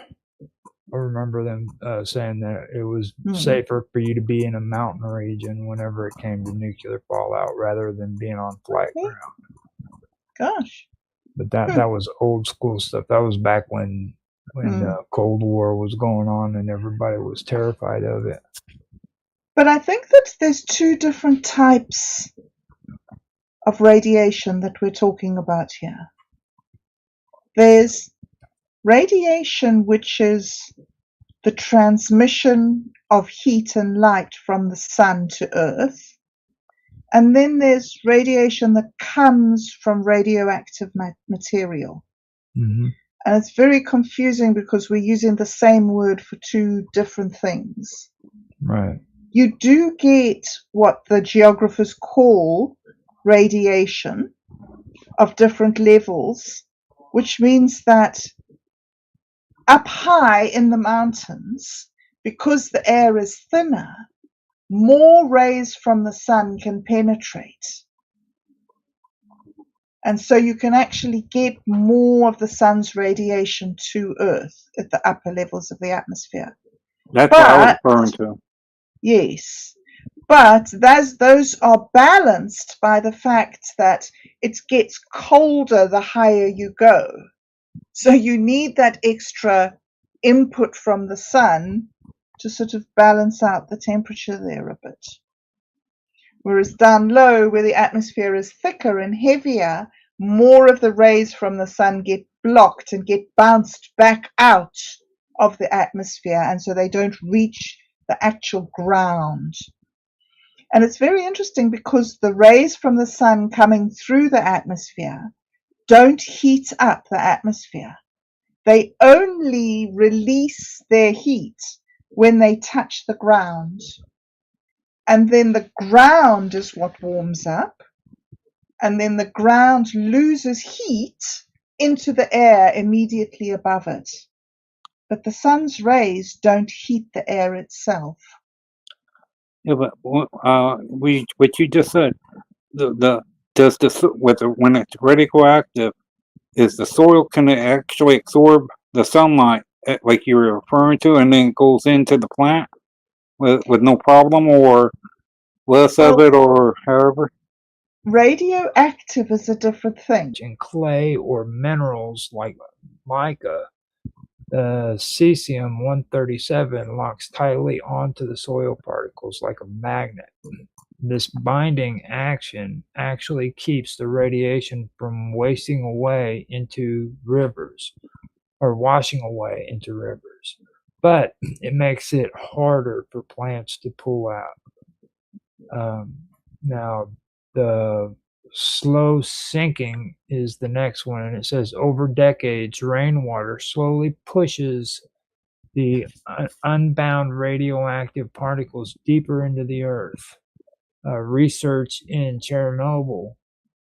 them saying that it was safer for you to be in a mountain region whenever it came to nuclear fallout rather than being on flat ground. Gosh. But that was old school stuff. That was back when Cold War was going on and everybody was terrified of it. But I think that there's two different types of radiation that we're talking about here. There's radiation, which is the transmission of heat and light from the sun to Earth. And then there's radiation that comes from radioactive material. Mm-hmm. And it's very confusing because we're using the same word for two different things. Right. You do get what the geographers call radiation of different levels, which means that up high in the mountains, because the air is thinner, more rays from the sun can penetrate. And so you can actually get more of the sun's radiation to Earth at the upper levels of the atmosphere. That's what I was referring to. Yes. But those are balanced by the fact that it gets colder the higher you go. So you need that extra input from the sun to sort of balance out the temperature there a bit. Whereas down low, where the atmosphere is thicker and heavier, more of the rays from the sun get blocked and get bounced back out of the atmosphere, and so they don't reach the actual ground. And it's very interesting because the rays from the sun coming through the atmosphere don't heat up the atmosphere. They only release their heat when they touch the ground. And then the ground is what warms up. And then the ground loses heat into the air immediately above it. But the sun's rays don't heat the air itself. Yeah, but what you just said, when it's radioactive, is the soil can it actually absorb the sunlight like you were referring to, and then it goes into the plant with no problem, or less of it, or however? Radioactive is a different thing. In clay or minerals like mica, the cesium-137 locks tightly onto the soil particles like a magnet. this binding action actually keeps the radiation from wasting away into rivers or washing away into rivers, but it makes it harder for plants to pull out. Now, the slow sinking is the next one, and it says over decades, rainwater slowly pushes the unbound radioactive particles deeper into the earth. Research in Chernobyl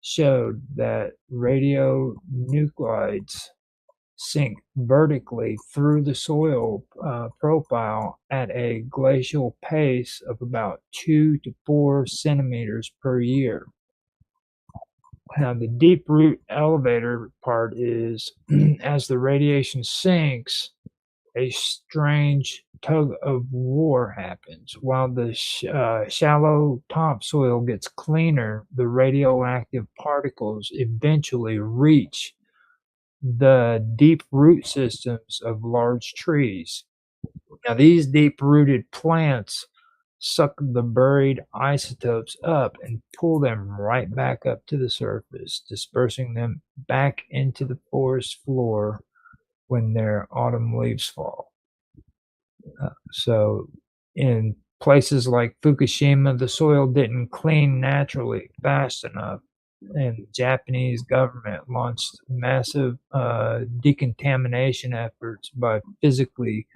showed that radionuclides sink vertically through the soil profile at a glacial pace of about 2 to 4 centimeters per year. Now, the deep root elevator part is as the radiation sinks, a strange tug of war happens. While the shallow topsoil gets cleaner, the radioactive particles eventually reach the deep root systems of large trees. Now, these deep rooted plants suck the buried isotopes up and pull them right back up to the surface, dispersing them back into the forest floor when their autumn leaves fall. So, in places like Fukushima, the soil didn't clean naturally fast enough, and the Japanese government launched massive decontamination efforts by physically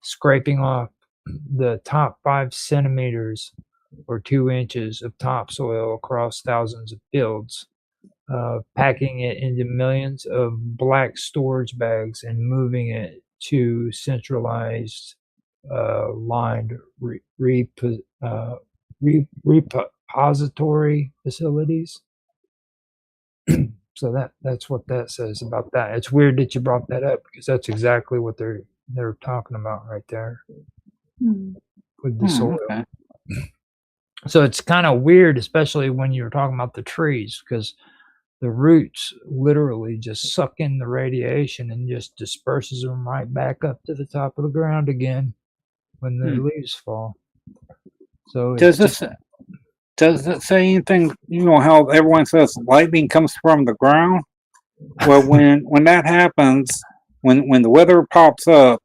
scraping off the top 5 centimeters or 2 inches of topsoil across thousands of fields, packing it into millions of black storage bags and moving it to centralized lined repository facilities. So that's what that says about that. It's weird that you brought that up because that's exactly what they're talking about right there with the soil. Okay. So it's kind of weird, especially when you're talking about the trees, because the roots literally just suck in the radiation and just disperses them right back up to the top of the ground again when the leaves fall. So Does it say anything? You know how everyone says lightning comes from the ground. Well, when that happens, when the weather pops up,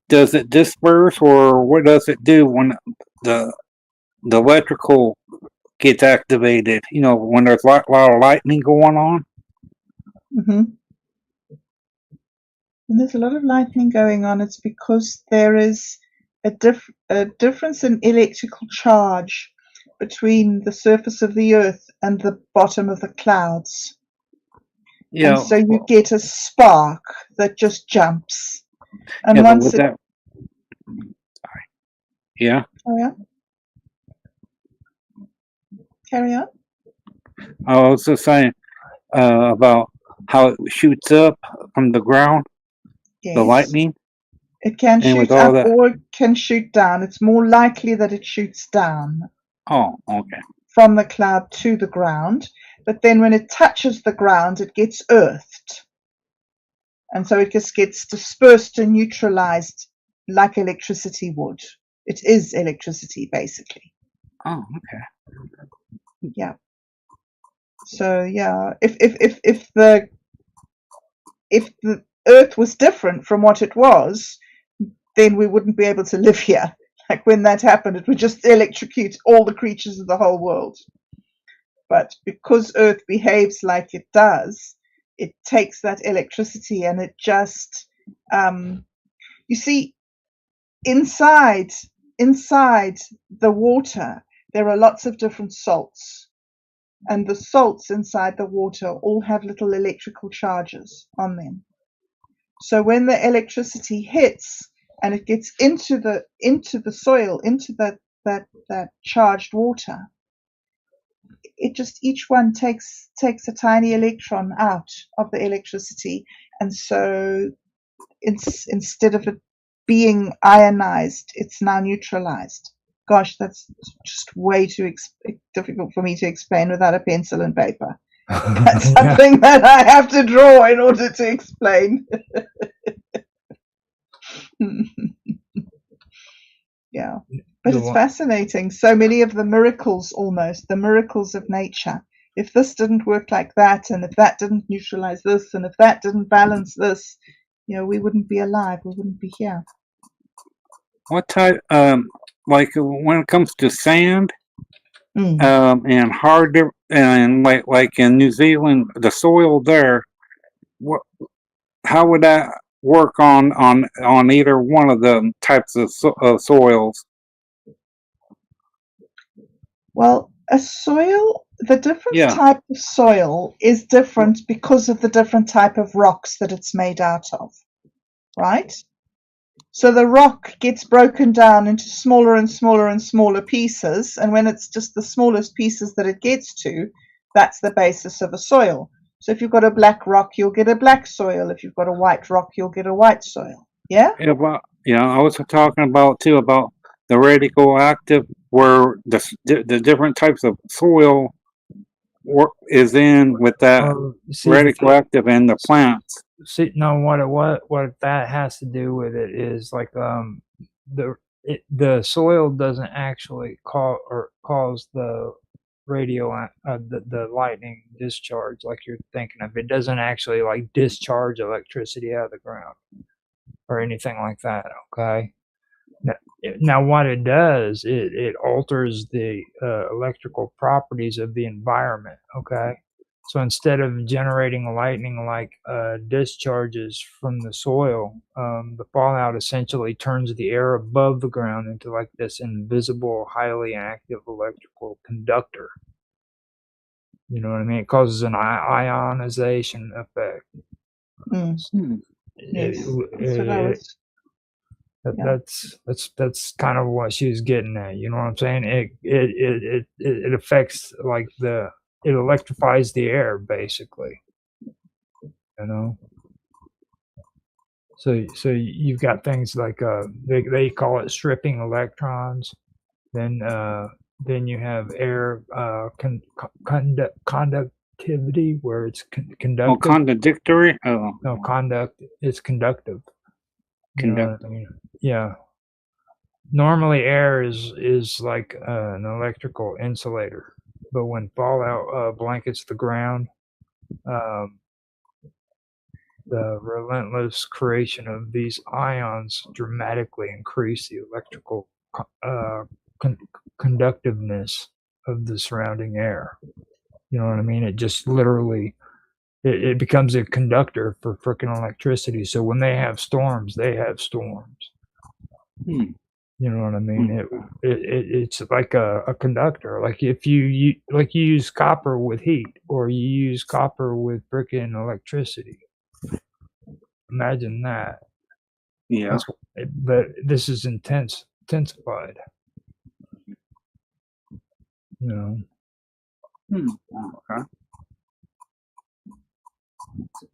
does it disperse, or what does it do when the electrical gets activated? You know, when there's a lot of lightning going on. Mm-hmm. When there's a lot of lightning going on, it's because there is a difference in electrical charge between the surface of the earth and the bottom of the clouds. Yeah. And so you get a spark that just jumps. And Yeah, once that. Sorry. Yeah. Carry on. I was just saying about how it shoots up from the ground, Yes. the lightning. It can And shoot up or it can shoot down. It's more likely that it shoots down. Oh, okay. From the cloud to the ground. But then when it touches the ground, it gets earthed. And so it just gets dispersed and neutralized like electricity would. It is electricity, basically. Oh, okay. Yeah. So yeah, if the earth was different from what it was, then we wouldn't be able to live here. Like when that happened, it would just electrocute all the creatures of the whole world. But because Earth behaves like it does, it takes that electricity and it just, you see, inside the water, there are lots of different salts. And the salts inside the water all have little electrical charges on them. So when the electricity hits and it gets into the soil, into that charged water, it just each one takes a tiny electron out of the electricity, and so instead of it being ionized, it's now neutralized. Gosh, that's just way too difficult for me to explain without a pencil and paper. That's something that I have to draw in order to explain. Yeah. But The it's one- fascinating. So many of the miracles, almost, the miracles of nature. If this didn't work like that, and if that didn't neutralize this, and if that didn't balance this, we wouldn't be alive. We wouldn't be here. What type? Like when it comes to sand, Mm. and and like in New Zealand, the soil there. What? How would that work on either one of the types of soils? Well, the different Yeah. type of soil is different because of the different type of rocks that it's made out of, right? So the rock gets broken down into smaller and smaller and smaller pieces, and when it's just the smallest pieces that it gets to, that's the basis of a soil. So if you've got a black rock, you'll get a black soil. If you've got a white rock, you'll get a white soil. Yeah? I was talking about the radioactive, where the different types of soil is in with that see, radioactive and the plants. see, no, what that has to do with it is like the soil doesn't actually cause the the lightning discharge like you're thinking of. It doesn't actually like discharge electricity out of the ground or anything like that. Okay. Now what it does, it alters the electrical properties of the environment. Okay. So instead of generating lightning like discharges from the soil, the fallout essentially turns the air above the ground into like this invisible, highly active electrical conductor. You know what I mean? It causes an ionization effect. Mm. Yes. That's what I was. Yeah. That's kind of what she was getting at. You know what I'm saying? It affects like it electrifies the air basically. You know. So you've got things like they call it stripping electrons. Then you have air conductivity, where it's conductive. Oh, contradictory. Oh, No, conduct is conductive. You know what I mean? Yeah. Normally, air is like an electrical insulator, but when fallout blankets the ground, the relentless creation of these ions dramatically increase the electrical conductiveness of the surrounding air. You know what I mean? It just literally it becomes a conductor for freaking electricity. So when they have storms, they have storms. You know what I mean? It's like a conductor. Like if you use copper with heat, or you use copper with freaking electricity. Imagine that. Yeah. But this is intensified. You know. Okay.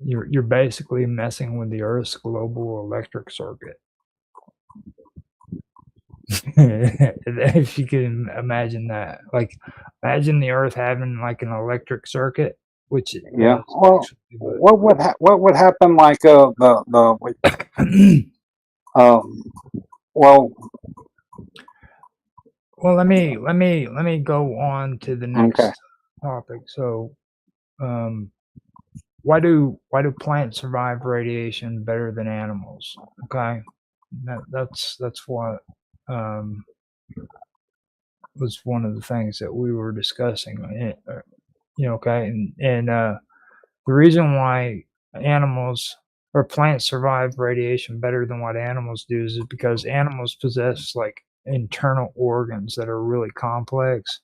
You're basically messing with the Earth's global electric circuit. If you can imagine that, like, imagine the Earth having like an electric circuit, which it Yeah. does, Well, actually, but what would happen like well, well, let me go on to the next okay. topic. So, why do plants survive radiation better than animals? Okay, that's what was one of the things that we were discussing. Okay, and the reason why animals or plants survive radiation better than what animals do is because animals possess like internal organs that are really complex.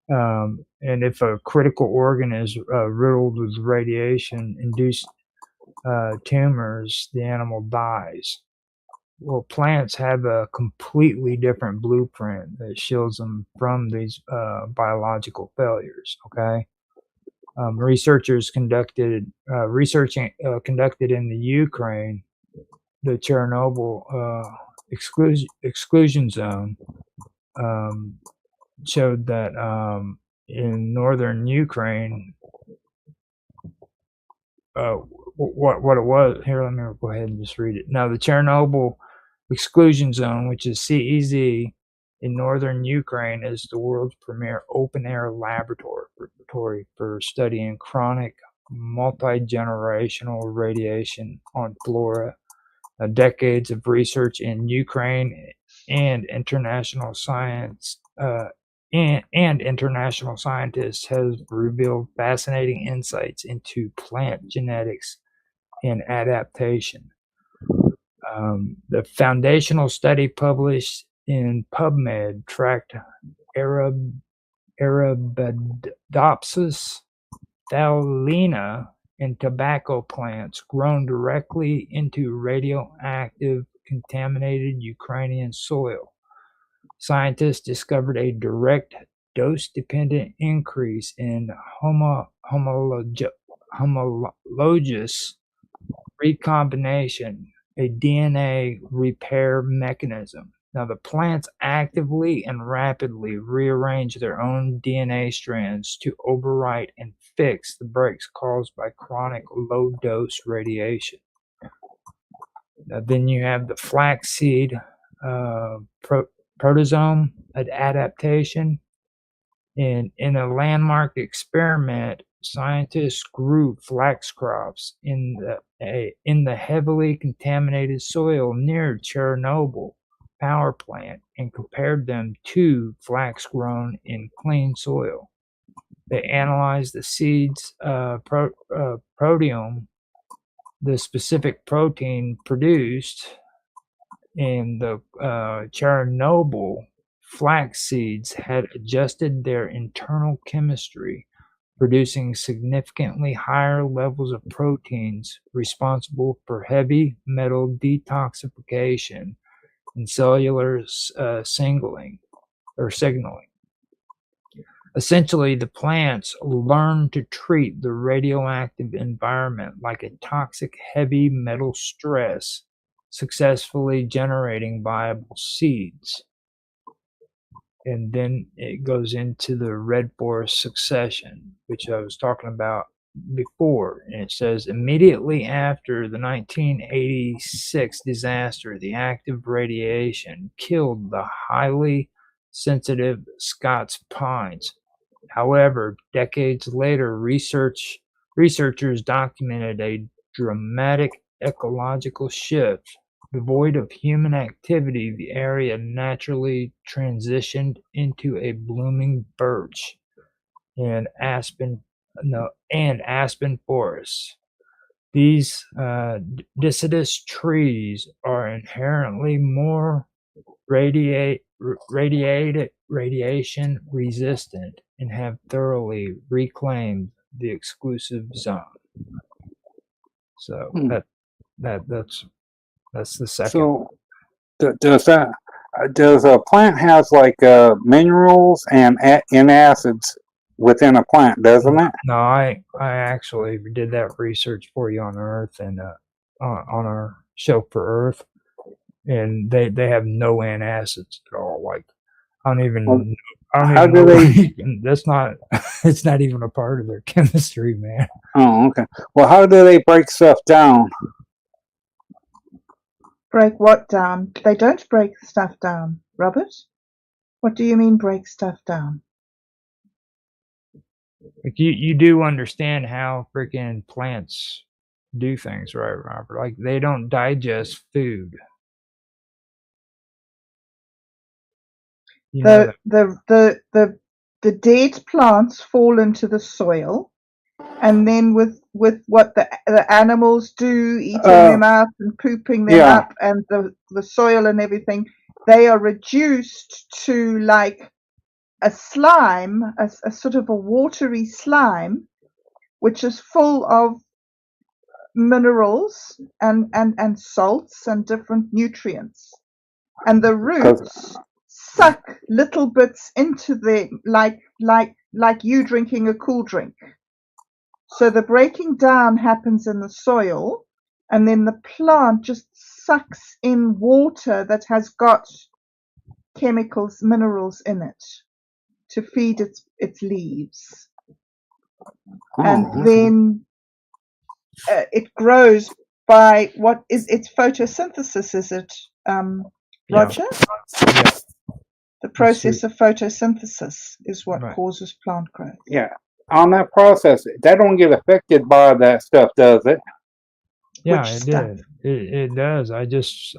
And if a critical organ is riddled with radiation-induced tumors, the animal dies. Well, plants have a completely different blueprint that shields them from these biological failures. Okay. Researchers conducted in the Ukraine, the Chernobyl exclusion zone, showed that in northern Ukraine, what it was. Here, let me go ahead and just read it. Now, the Chernobyl exclusion zone, which is CEZ, in northern Ukraine is the world's premier open-air laboratory for studying chronic multi-generational radiation on flora. Decades of research in Ukraine and international science and international scientists have revealed fascinating insights into plant genetics and adaptation. The foundational study published in PubMed tracked Arabidopsis thaliana in tobacco plants grown directly into radioactive contaminated Ukrainian soil. Scientists discovered a direct dose-dependent increase in homologous recombination, a DNA repair mechanism. Now, the plants actively and rapidly rearrange their own DNA strands to overwrite and fix the breaks caused by chronic low-dose radiation. Now, then you have the flaxseed proteasome adaptation. In a landmark experiment, scientists grew flax crops in the heavily contaminated soil near Chernobyl power plant and compared them to flax grown in clean soil. They analyzed the seed's proteome, the specific protein produced in the Chernobyl flax seeds had adjusted their internal chemistry, producing significantly higher levels of proteins responsible for heavy metal detoxification and cellular signaling. Essentially, the plants learn to treat the radioactive environment like a toxic heavy metal stress, successfully generating viable seeds. And then it goes into the red forest succession, which I was talking about before. And it says, immediately after the 1986 disaster, the active radiation killed the highly sensitive Scots pines. However, decades later, researchers documented a dramatic ecological shift. Devoid of human activity, the area naturally transitioned into a blooming birch and aspen forests. These deciduous trees are inherently more radiation resistant and have thoroughly reclaimed the exclusive zone. So that's the second. So does a plant has like minerals and acids within a plant, doesn't it? No, I actually did that research for you on Earth and on our show for Earth, and they have no antacids at all. Like I don't even know. That's not. It's not even a part of their chemistry, man. Oh, okay. Well, how do they break stuff down? Break what down? They don't break stuff down, Robert. What do you mean break stuff down? Like you do understand how freaking plants do things, right, Robert? Like they don't digest food. The dead plants fall into the soil, and then with what the animals do, eating them up and pooping them up, and the soil and everything, they are reduced to like a slime, a sort of a watery slime, which is full of minerals and salts and different nutrients, and the roots suck little bits into them, like you drinking a cool drink. So the breaking down happens in the soil, and then the plant just sucks in water that has got chemicals, minerals in it to feed its leaves. And then it grows by what is its photosynthesis, is it, Roger? Yeah. The process of photosynthesis is what Right. causes plant growth. Yeah. On that process, that don't get affected by that stuff, does it? Yeah, Which it stuff? did. It does. I just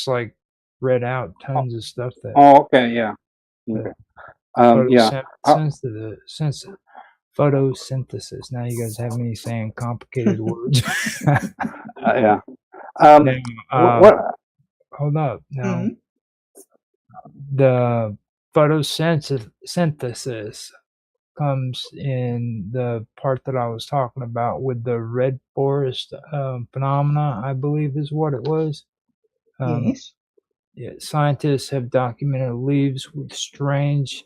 like read out tons of stuff that Oh, okay, yeah. Okay. Yeah. photosynthesis. Now you guys have me saying complicated words. Yeah. Now, What? hold up. Now, Mm. the photosynthesis comes in the part that I was talking about with the red forest phenomena, I believe is what it was. Yes. Yeah, scientists have documented leaves with strange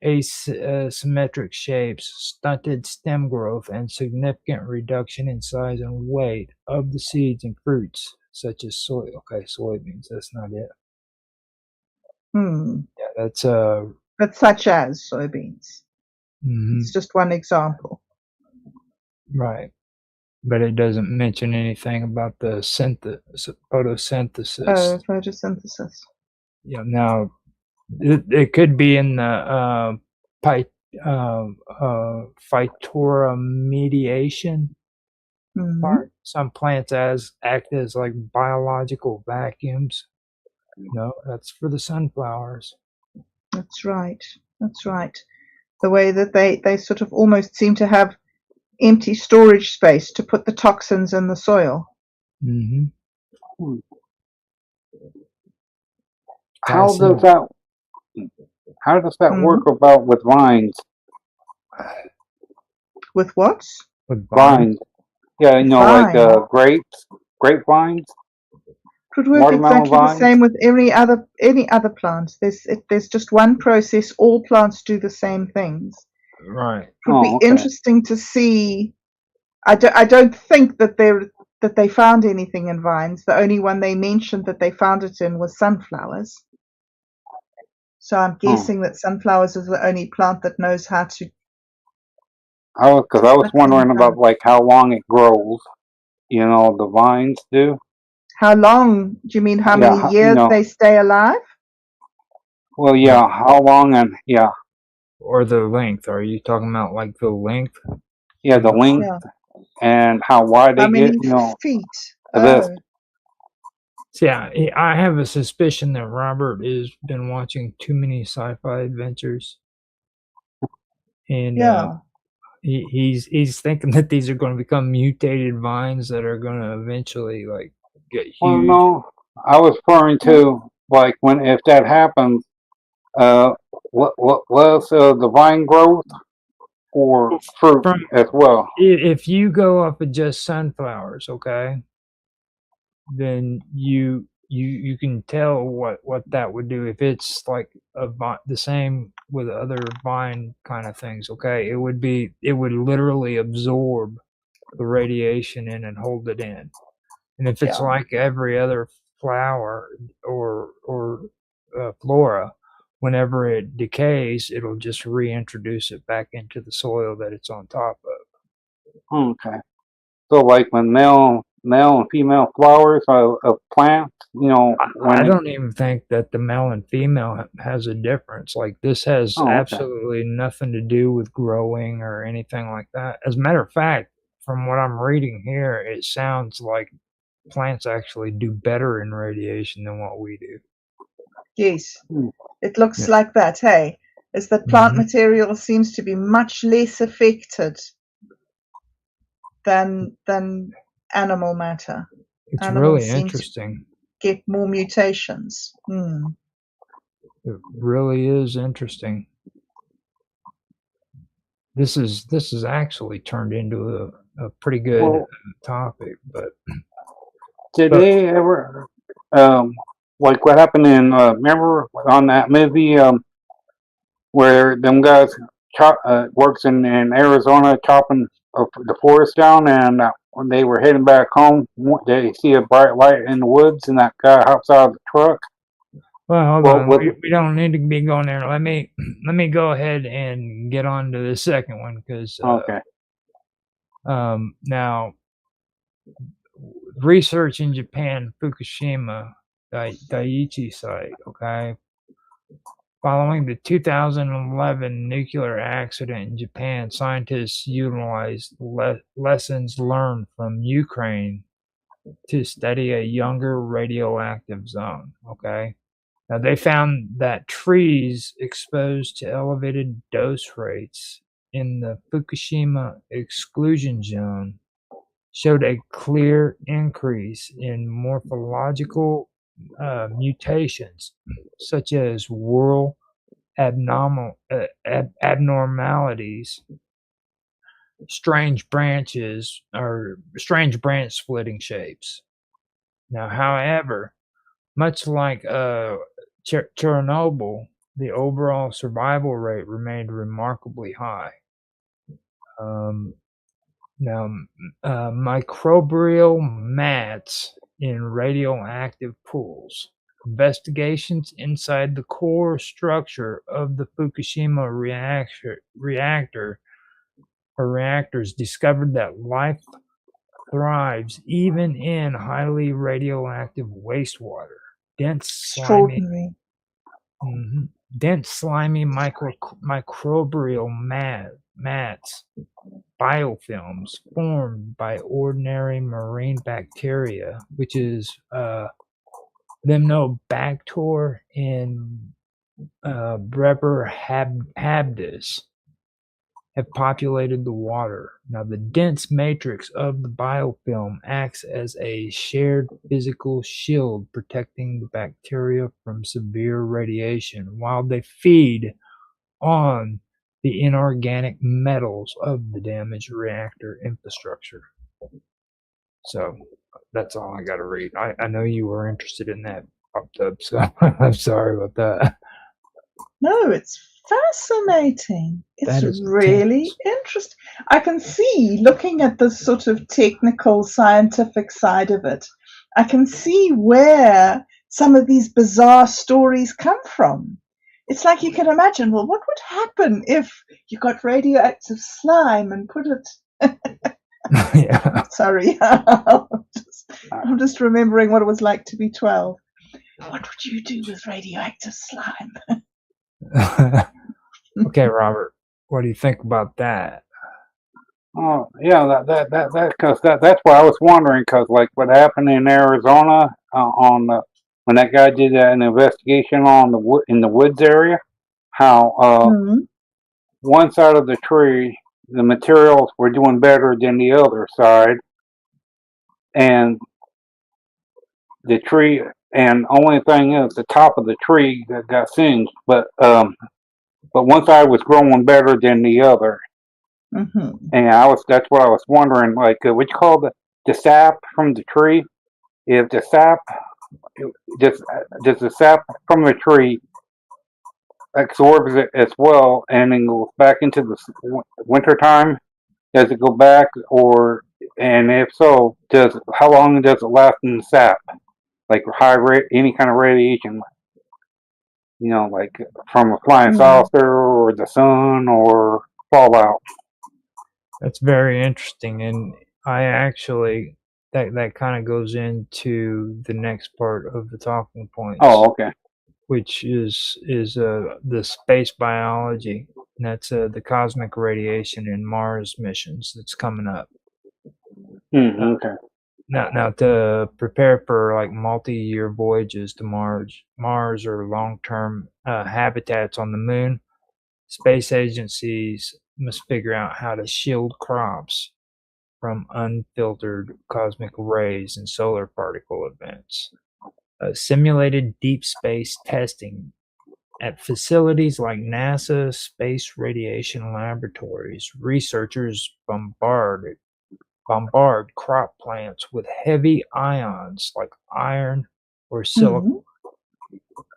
asymmetric shapes, stunted stem growth, and significant reduction in size and weight of the seeds and fruits, such as soy. Okay, soybeans. That's not it. Yeah, that's But such as soybeans. mhm, It's just one example. right. But it doesn't mention anything about the photosynthesis. Oh, photosynthesis. Yeah. Now it could be in the phytoremediation part. Some plants act as like biological vacuums. No, that's for the sunflowers. That's right. That's right. The way that they sort of almost seem to have empty storage space to put the toxins in the soil. Mm-hmm. How does that work about with vines? With what? With Vines. Yeah, you know, like grapevines. Could work Watermelon exactly vines? the same with any other plant. There's just one process. All plants do the same things. Right. It would be okay. interesting to see. I don't think that they found anything in vines. The only one they mentioned that they found it in was sunflowers. So I'm guessing that sunflowers is the only plant that knows how to. I was wondering about like how long it grows. You know, the vines do. How long? Do you mean how many years they stay alive? Well, yeah. How long and yeah. Or the length. Are you talking about like the length? Yeah, the length and how wide they get. You know, feet? this. So yeah, I have a suspicion that Robert has been watching too many sci-fi adventures, and he's thinking that these are going to become mutated vines that are going to eventually like get huge. Well, no, I was referring to like if that happens, less the vine growth or fruit as well. If you go off of just sunflowers, okay, then you can tell what that would do if it's like the same with other vine kind of things. Okay, it would literally absorb the radiation in and hold it in. And if it's like every other flower or flora, whenever it decays, it'll just reintroduce it back into the soil that it's on top of. Okay. So like when male and female flowers of plants, you know, I don't even think that the male and female has a difference. Like this has absolutely nothing to do with growing or anything like that. As a matter of fact, from what I'm reading here, it sounds like plants actually do better in radiation than what we do. Yes, it looks like that, hey? Is that plant material seems to be much less affected than animal matter. It's really interesting. Get more mutations. It really is interesting. This is actually turned into a pretty good topic, but did they ever like what happened in remember on that movie where them guys works in Arizona chopping the forest down, and when they were heading back home, they see a bright light in the woods, and that guy hops out of the truck. Well, hold on. We don't need to be going there. Let me go ahead and get on to the second one because now research in Japan, Fukushima Daiichi site. Okay, Following the 2011 nuclear accident in Japan, scientists utilized lessons learned from Ukraine to study a younger radioactive zone. Okay. Now, they found that trees exposed to elevated dose rates in the Fukushima exclusion zone showed a clear increase in morphological mutations, such as whorl abnormalities, strange branches, or strange branch splitting shapes. Now, however, much like Chernobyl, the overall survival rate remained remarkably high. Now, microbial mats in radioactive pools. Investigations inside the core structure of the Fukushima reactors discovered that life thrives even in highly radioactive wastewater. Extraordinary. Dense, slimy microbial mats, biofilms formed by ordinary marine bacteria, which is Lemnobacter and Breber habdus, have populated the water. Now, the dense matrix of the biofilm acts as a shared physical shield, protecting the bacteria from severe radiation while they feed on the inorganic metals of the damaged reactor infrastructure. So that's all I got to read. I know you were interested in that, Up, so I'm sorry about that. No, it's fascinating. It's That is really interesting. I can see, looking at the sort of technical, scientific side of it, I can see where some of these bizarre stories come from. It's like you can imagine, well, what would happen if you got radioactive slime and put it... Yeah. Sorry, I'm just remembering what it was like to be 12. What would you do with radioactive slime? Okay, Robert, what do you think about that? Oh, yeah, that's what I was wondering, because like what happened in Arizona when that guy did an investigation in the woods area, how one side of the tree, the materials were doing better than the other side, and the tree, and only thing is the top of the tree that got singed, but one side was growing better than the other. And that's what I was wondering, like what you call the sap from the tree. If the sap does the sap from the tree absorbs it as well and then goes back into the winter time? Does it go back, and if so, how long does it last in the sap? Like any kind of radiation, like from a flying saucer or the sun or fallout. That's very interesting, and I actually that kind of goes into the next part of the talking points. Oh, okay. Which is the space biology, and that's the cosmic radiation in Mars missions that's coming up. Okay. Now to prepare for like multi-year voyages to Mars or long-term habitats on the moon, space agencies must figure out how to shield crops from unfiltered cosmic rays and solar particle events. Simulated deep space testing at facilities like NASA Space Radiation Laboratories. Researchers bombard crop plants with heavy ions like iron or silicon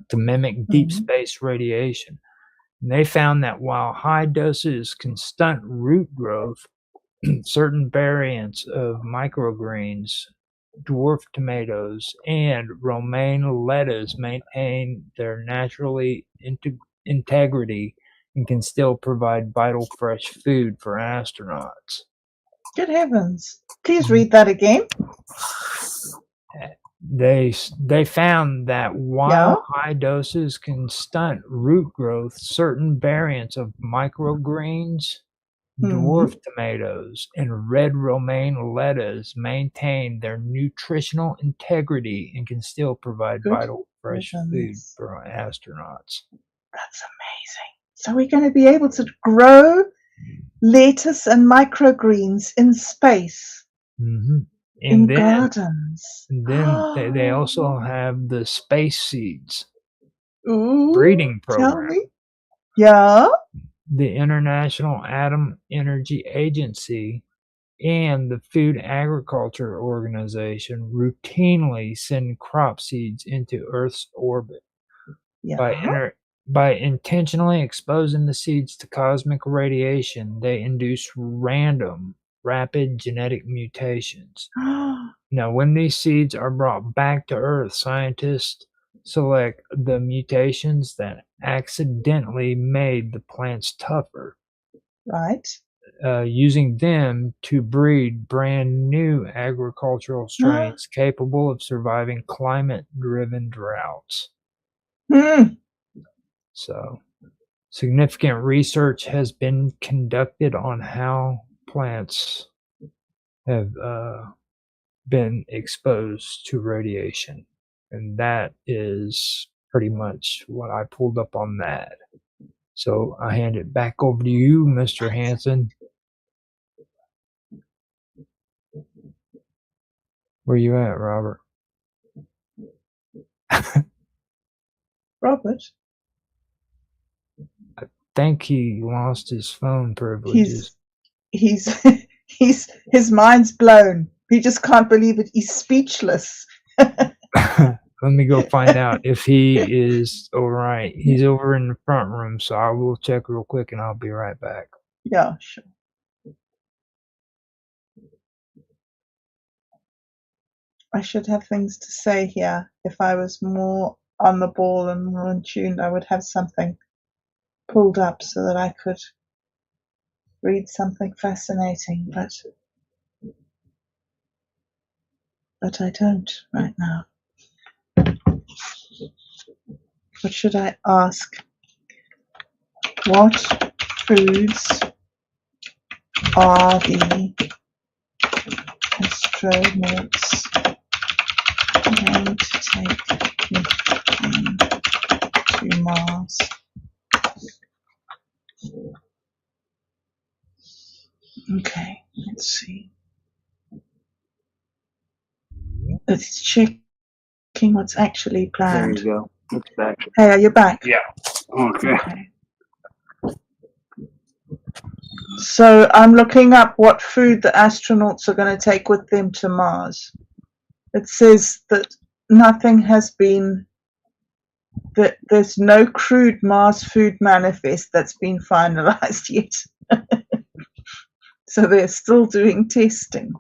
to mimic deep space radiation. And they found that while high doses can stunt root growth, certain variants of microgreens, dwarf tomatoes, and romaine lettuce maintain their naturally integrity and can still provide vital fresh food for astronauts. Good heavens. Please read that again. they found that Yeah. while high doses can stunt root growth, certain variants of microgreens, dwarf tomatoes, and red romaine lettuce maintain their nutritional integrity and can still provide Good vital fresh food heavens. for astronauts. That's amazing. So we're going to be able to grow lettuce and microgreens in space, Mm-hmm. in gardens. They also have the space seeds Ooh, breeding tell program. me. Yeah. The International Atom Energy Agency and the Food Agriculture Organization routinely send crop seeds into Earth's orbit. Yeah. By intentionally exposing the seeds to cosmic radiation, they induce random, rapid genetic mutations. Now, when these seeds are brought back to Earth, scientists select the mutations that accidentally made the plants tougher, Right. using them to breed brand new agricultural strains capable of surviving climate-driven droughts. So, significant research has been conducted on how plants have been exposed to radiation. And that is pretty much what I pulled up on that. So I hand it back over to you, Mr. Hanson. Where you at, Robert? Robert? I think he lost his phone privileges. He's his mind's blown. He just can't believe it. He's speechless. Let me go find out if he is all right. He's over in the front room, so I will check real quick and I'll be right back. Yeah, sure. I should have things to say here. If I was more on the ball and more in tune, I would have something pulled up so that I could read something fascinating, but I don't right now. What should I ask? What foods are the astronauts going to take with them to Mars? Okay, let's see. It's checking what's actually planned. There you go. It's back. Hey, are you back? Yeah. Okay. So I'm looking up what food the astronauts are going to take with them to Mars. It says that nothing has been, that there's no crude Mars food manifest that's been finalized yet. So they're still doing testing.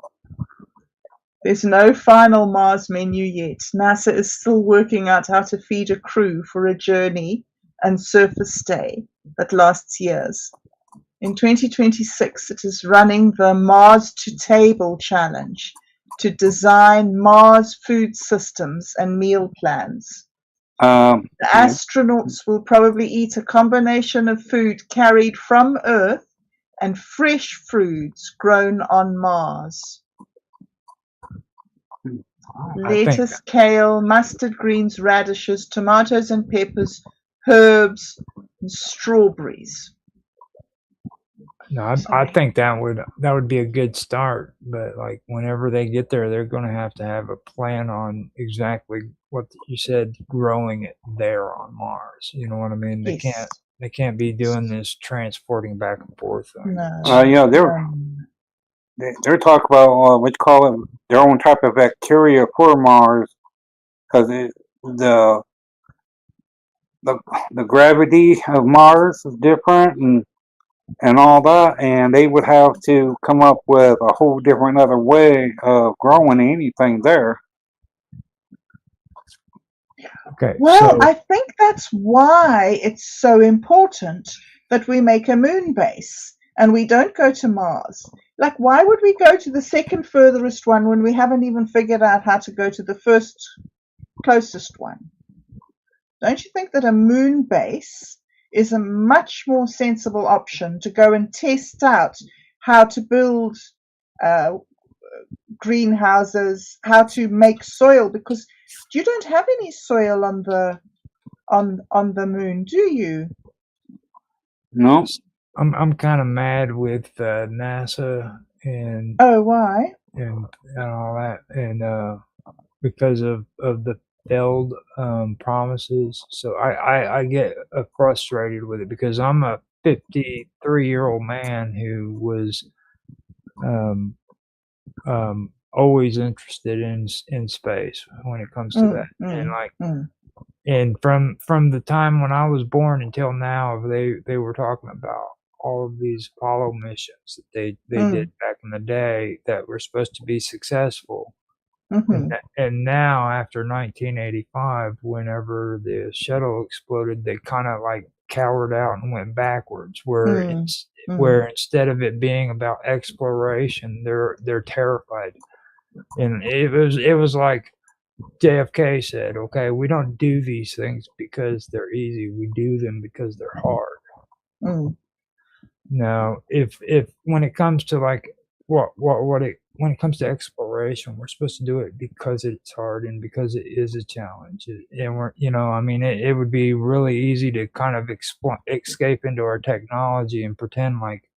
There's no final Mars menu yet. NASA is still working out how to feed a crew for a journey and surface stay that lasts years. In 2026, it is running the Mars to Table Challenge to design Mars food systems and meal plans. The astronauts will probably eat a combination of food carried from Earth and fresh foods grown on Mars. Lettuce, kale, mustard greens, radishes, tomatoes and peppers, herbs, and strawberries. No, I think that would be a good start, but like whenever they get there, they're going to have a plan on exactly what you said, growing it there on Mars. You know what I mean? Yes. They can't be doing this transporting back and forth. No. Yeah, they're talking about what you call it, their own type of bacteria for Mars, because the gravity of Mars is different and all that, and they would have to come up with a whole different other way of growing anything there. Okay. Well, so, I think that's why it's so important that we make a moon base, and we don't go to Mars. Like, why would we go to the second furthest one when we haven't even figured out how to go to the first closest one? Don't you think that a moon base is a much more sensible option to go and test out how to build greenhouses, how to make soil? Because you don't have any soil on the moon, do you? No. I'm kind of mad with NASA and Oh, why? and all that, and because of the failed promises. So I get frustrated with it because I'm a 53-year-old man who was always interested in space when it comes to that, and like. And from the time when I was born until now, they were talking about all of these Apollo missions that they did back in the day that were supposed to be successful. And now after 1985, whenever the shuttle exploded, they kind of like cowered out and went backwards. Where instead of it being about exploration, they're terrified. And it was like JFK said, okay, we don't do these things because they're easy. We do them because they're hard. Now, if when it comes to like when it comes to exploration, we're supposed to do it because it's hard and because it is a challenge. And we're, I mean, it would be really easy to kind of escape into our technology and pretend like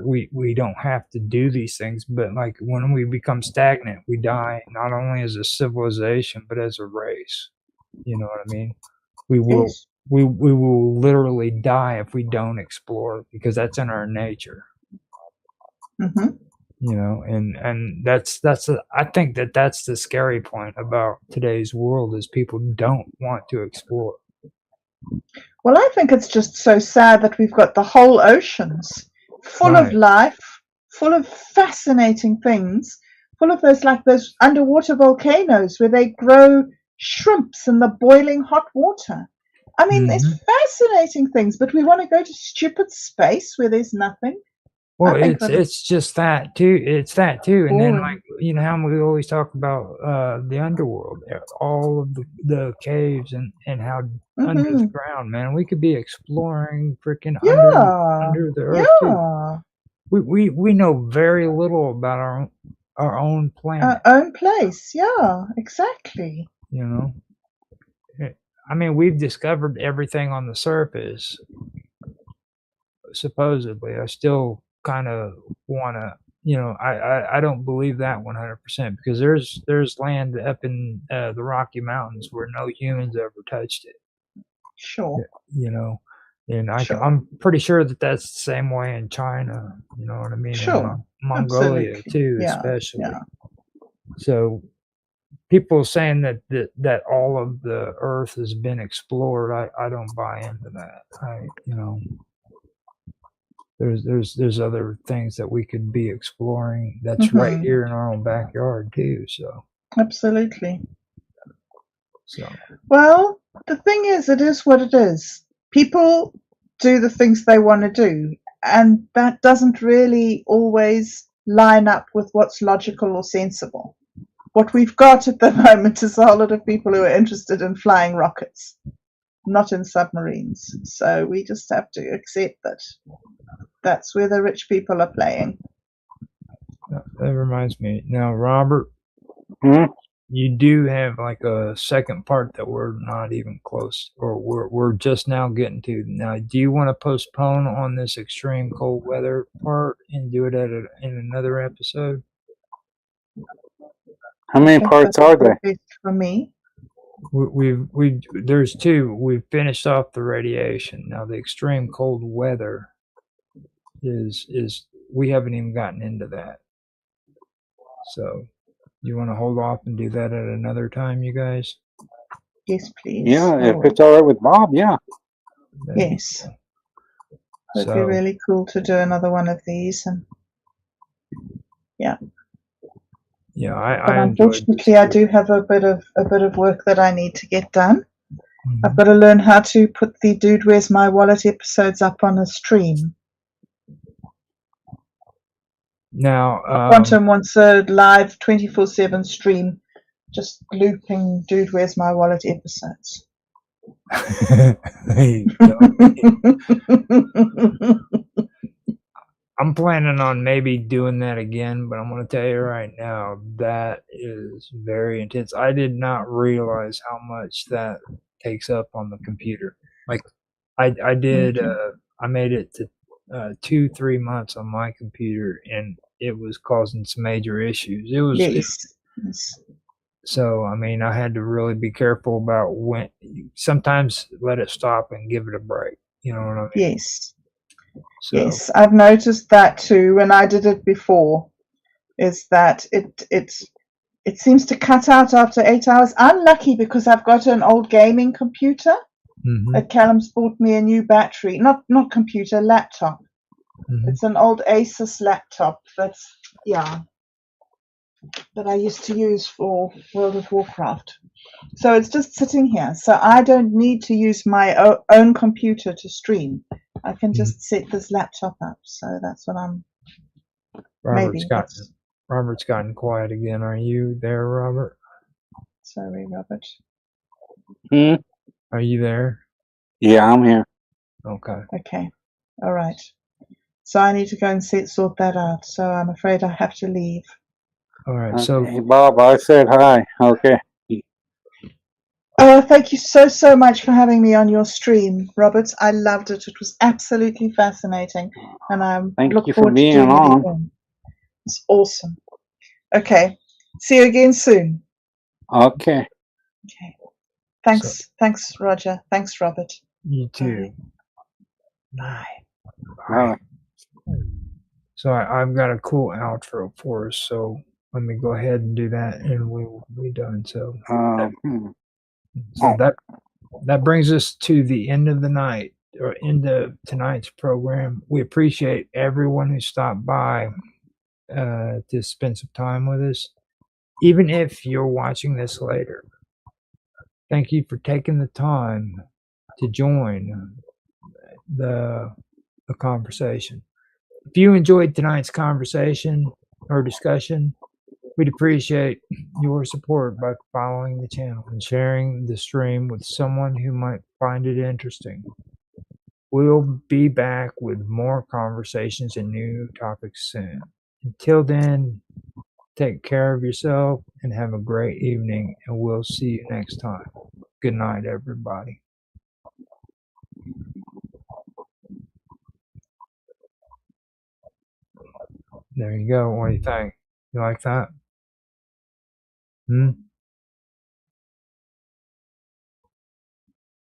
we don't have to do these things, but like when we become stagnant, we die not only as a civilization but as a race. You know what I mean? We will literally die if we don't explore because that's in our nature. And I think that's the scary point about today's world is people don't want to explore. Well, I think it's just so sad that we've got the whole oceans full of life, full of fascinating things, full of those underwater volcanoes where they grow shrimps in the boiling hot water. I mean, there's fascinating things, but we want to go to stupid space where there's nothing. Well, it's just that too. It's that too, and then like how we always talk about the underworld, all of the caves and how under the ground, man. We could be exploring freaking under the earth too. We know very little about our own planet, our own place. Yeah, exactly. I mean, we've discovered everything on the surface. Supposedly, I still kind of want to, I don't believe that 100% because there's land up in the Rocky Mountains where no humans ever touched it. Sure. And I'm pretty sure that that's the same way in China. You know what I mean? Sure. And Mongolia Absolutely. too, especially. Yeah. So people saying that all of the Earth has been explored, I don't buy into that. There's other things that we could be exploring that's right here in our own backyard too. So absolutely. So well, the thing is, it is what it is. People do the things they want to do, and that doesn't really always line up with what's logical or sensible. What we've got at the moment is a whole lot of people who are interested in flying rockets, not in submarines. So we just have to accept that. That's where the rich people are playing. That reminds me. Now, Robert, you do have like a second part that we're not even close, or we're just now getting to. Now, do you want to postpone on this extreme cold weather part and do it in another episode? How many parts are there? For me. There's two. We've finished off the radiation. Now, the extreme cold weather is we haven't even gotten into that. So you want to hold off and do that at another time, you guys? Yes, please. Yeah, if it's all right with Bob, yeah. Yes. It'd be really cool to do another one of these, and yeah. Yeah, but unfortunately I do have a bit of work that I need to get done. I've got to learn how to put the Dude Where's My Wallet episodes up on a stream. Now, Quantum wants a live 24/7 stream, just looping Dude, Where's My Wallet episodes. there you go. I'm planning on maybe doing that again, but I'm going to tell you right now, that is very intense. I did not realize how much that takes up on the computer. Like, I did, I made it to 2-3 months on my computer, and it was causing some major issues. Yes. So, I mean, I had to really be careful about when, sometimes let it stop and give it a break. You know what I mean? Yes. So, Yes, I've noticed that too when I did it before, is that it seems to cut out after 8 hours. I'm lucky because I've got an old gaming computer. mhm, Callum's bought me a new battery, not computer, laptop. mhm. It's an old Asus laptop that I used to use for World of Warcraft. So it's just sitting here. So I don't need to use my own computer to stream. I can just set this laptop up. So that's what I'm Robert's maybe. Robert's gotten quiet again. Are you there, Robert? Sorry, Robert. Are you there? Yeah, I'm here. Okay. Okay. All right. So I need to go and sort that out. So I'm afraid I have to leave. All right. Okay, So, Bob, I said hi. Okay. Thank you so much for having me on your stream, Robert. I loved it. It was absolutely fascinating, and I Thank look you for forward to being doing it on. again. It's awesome. Okay. See you again soon. Okay. Okay. Thanks, Roger. Thanks, Robert. you too. Bye. Bye. So I've got a cool outro for us. So let me go ahead and do that, and we will be done. So, so that brings us to the end of the night, or end of tonight's program. We appreciate everyone who stopped by to spend some time with us, even if you're watching this later. Thank you for taking the time to join the conversation. If you enjoyed tonight's conversation or discussion, we'd appreciate your support by following the channel and sharing the stream with someone who might find it interesting. We'll be back with more conversations and new topics soon. Until then, take care of yourself and have a great evening, and we'll see you next time. Good night, everybody. There you go. What do you think? You like that?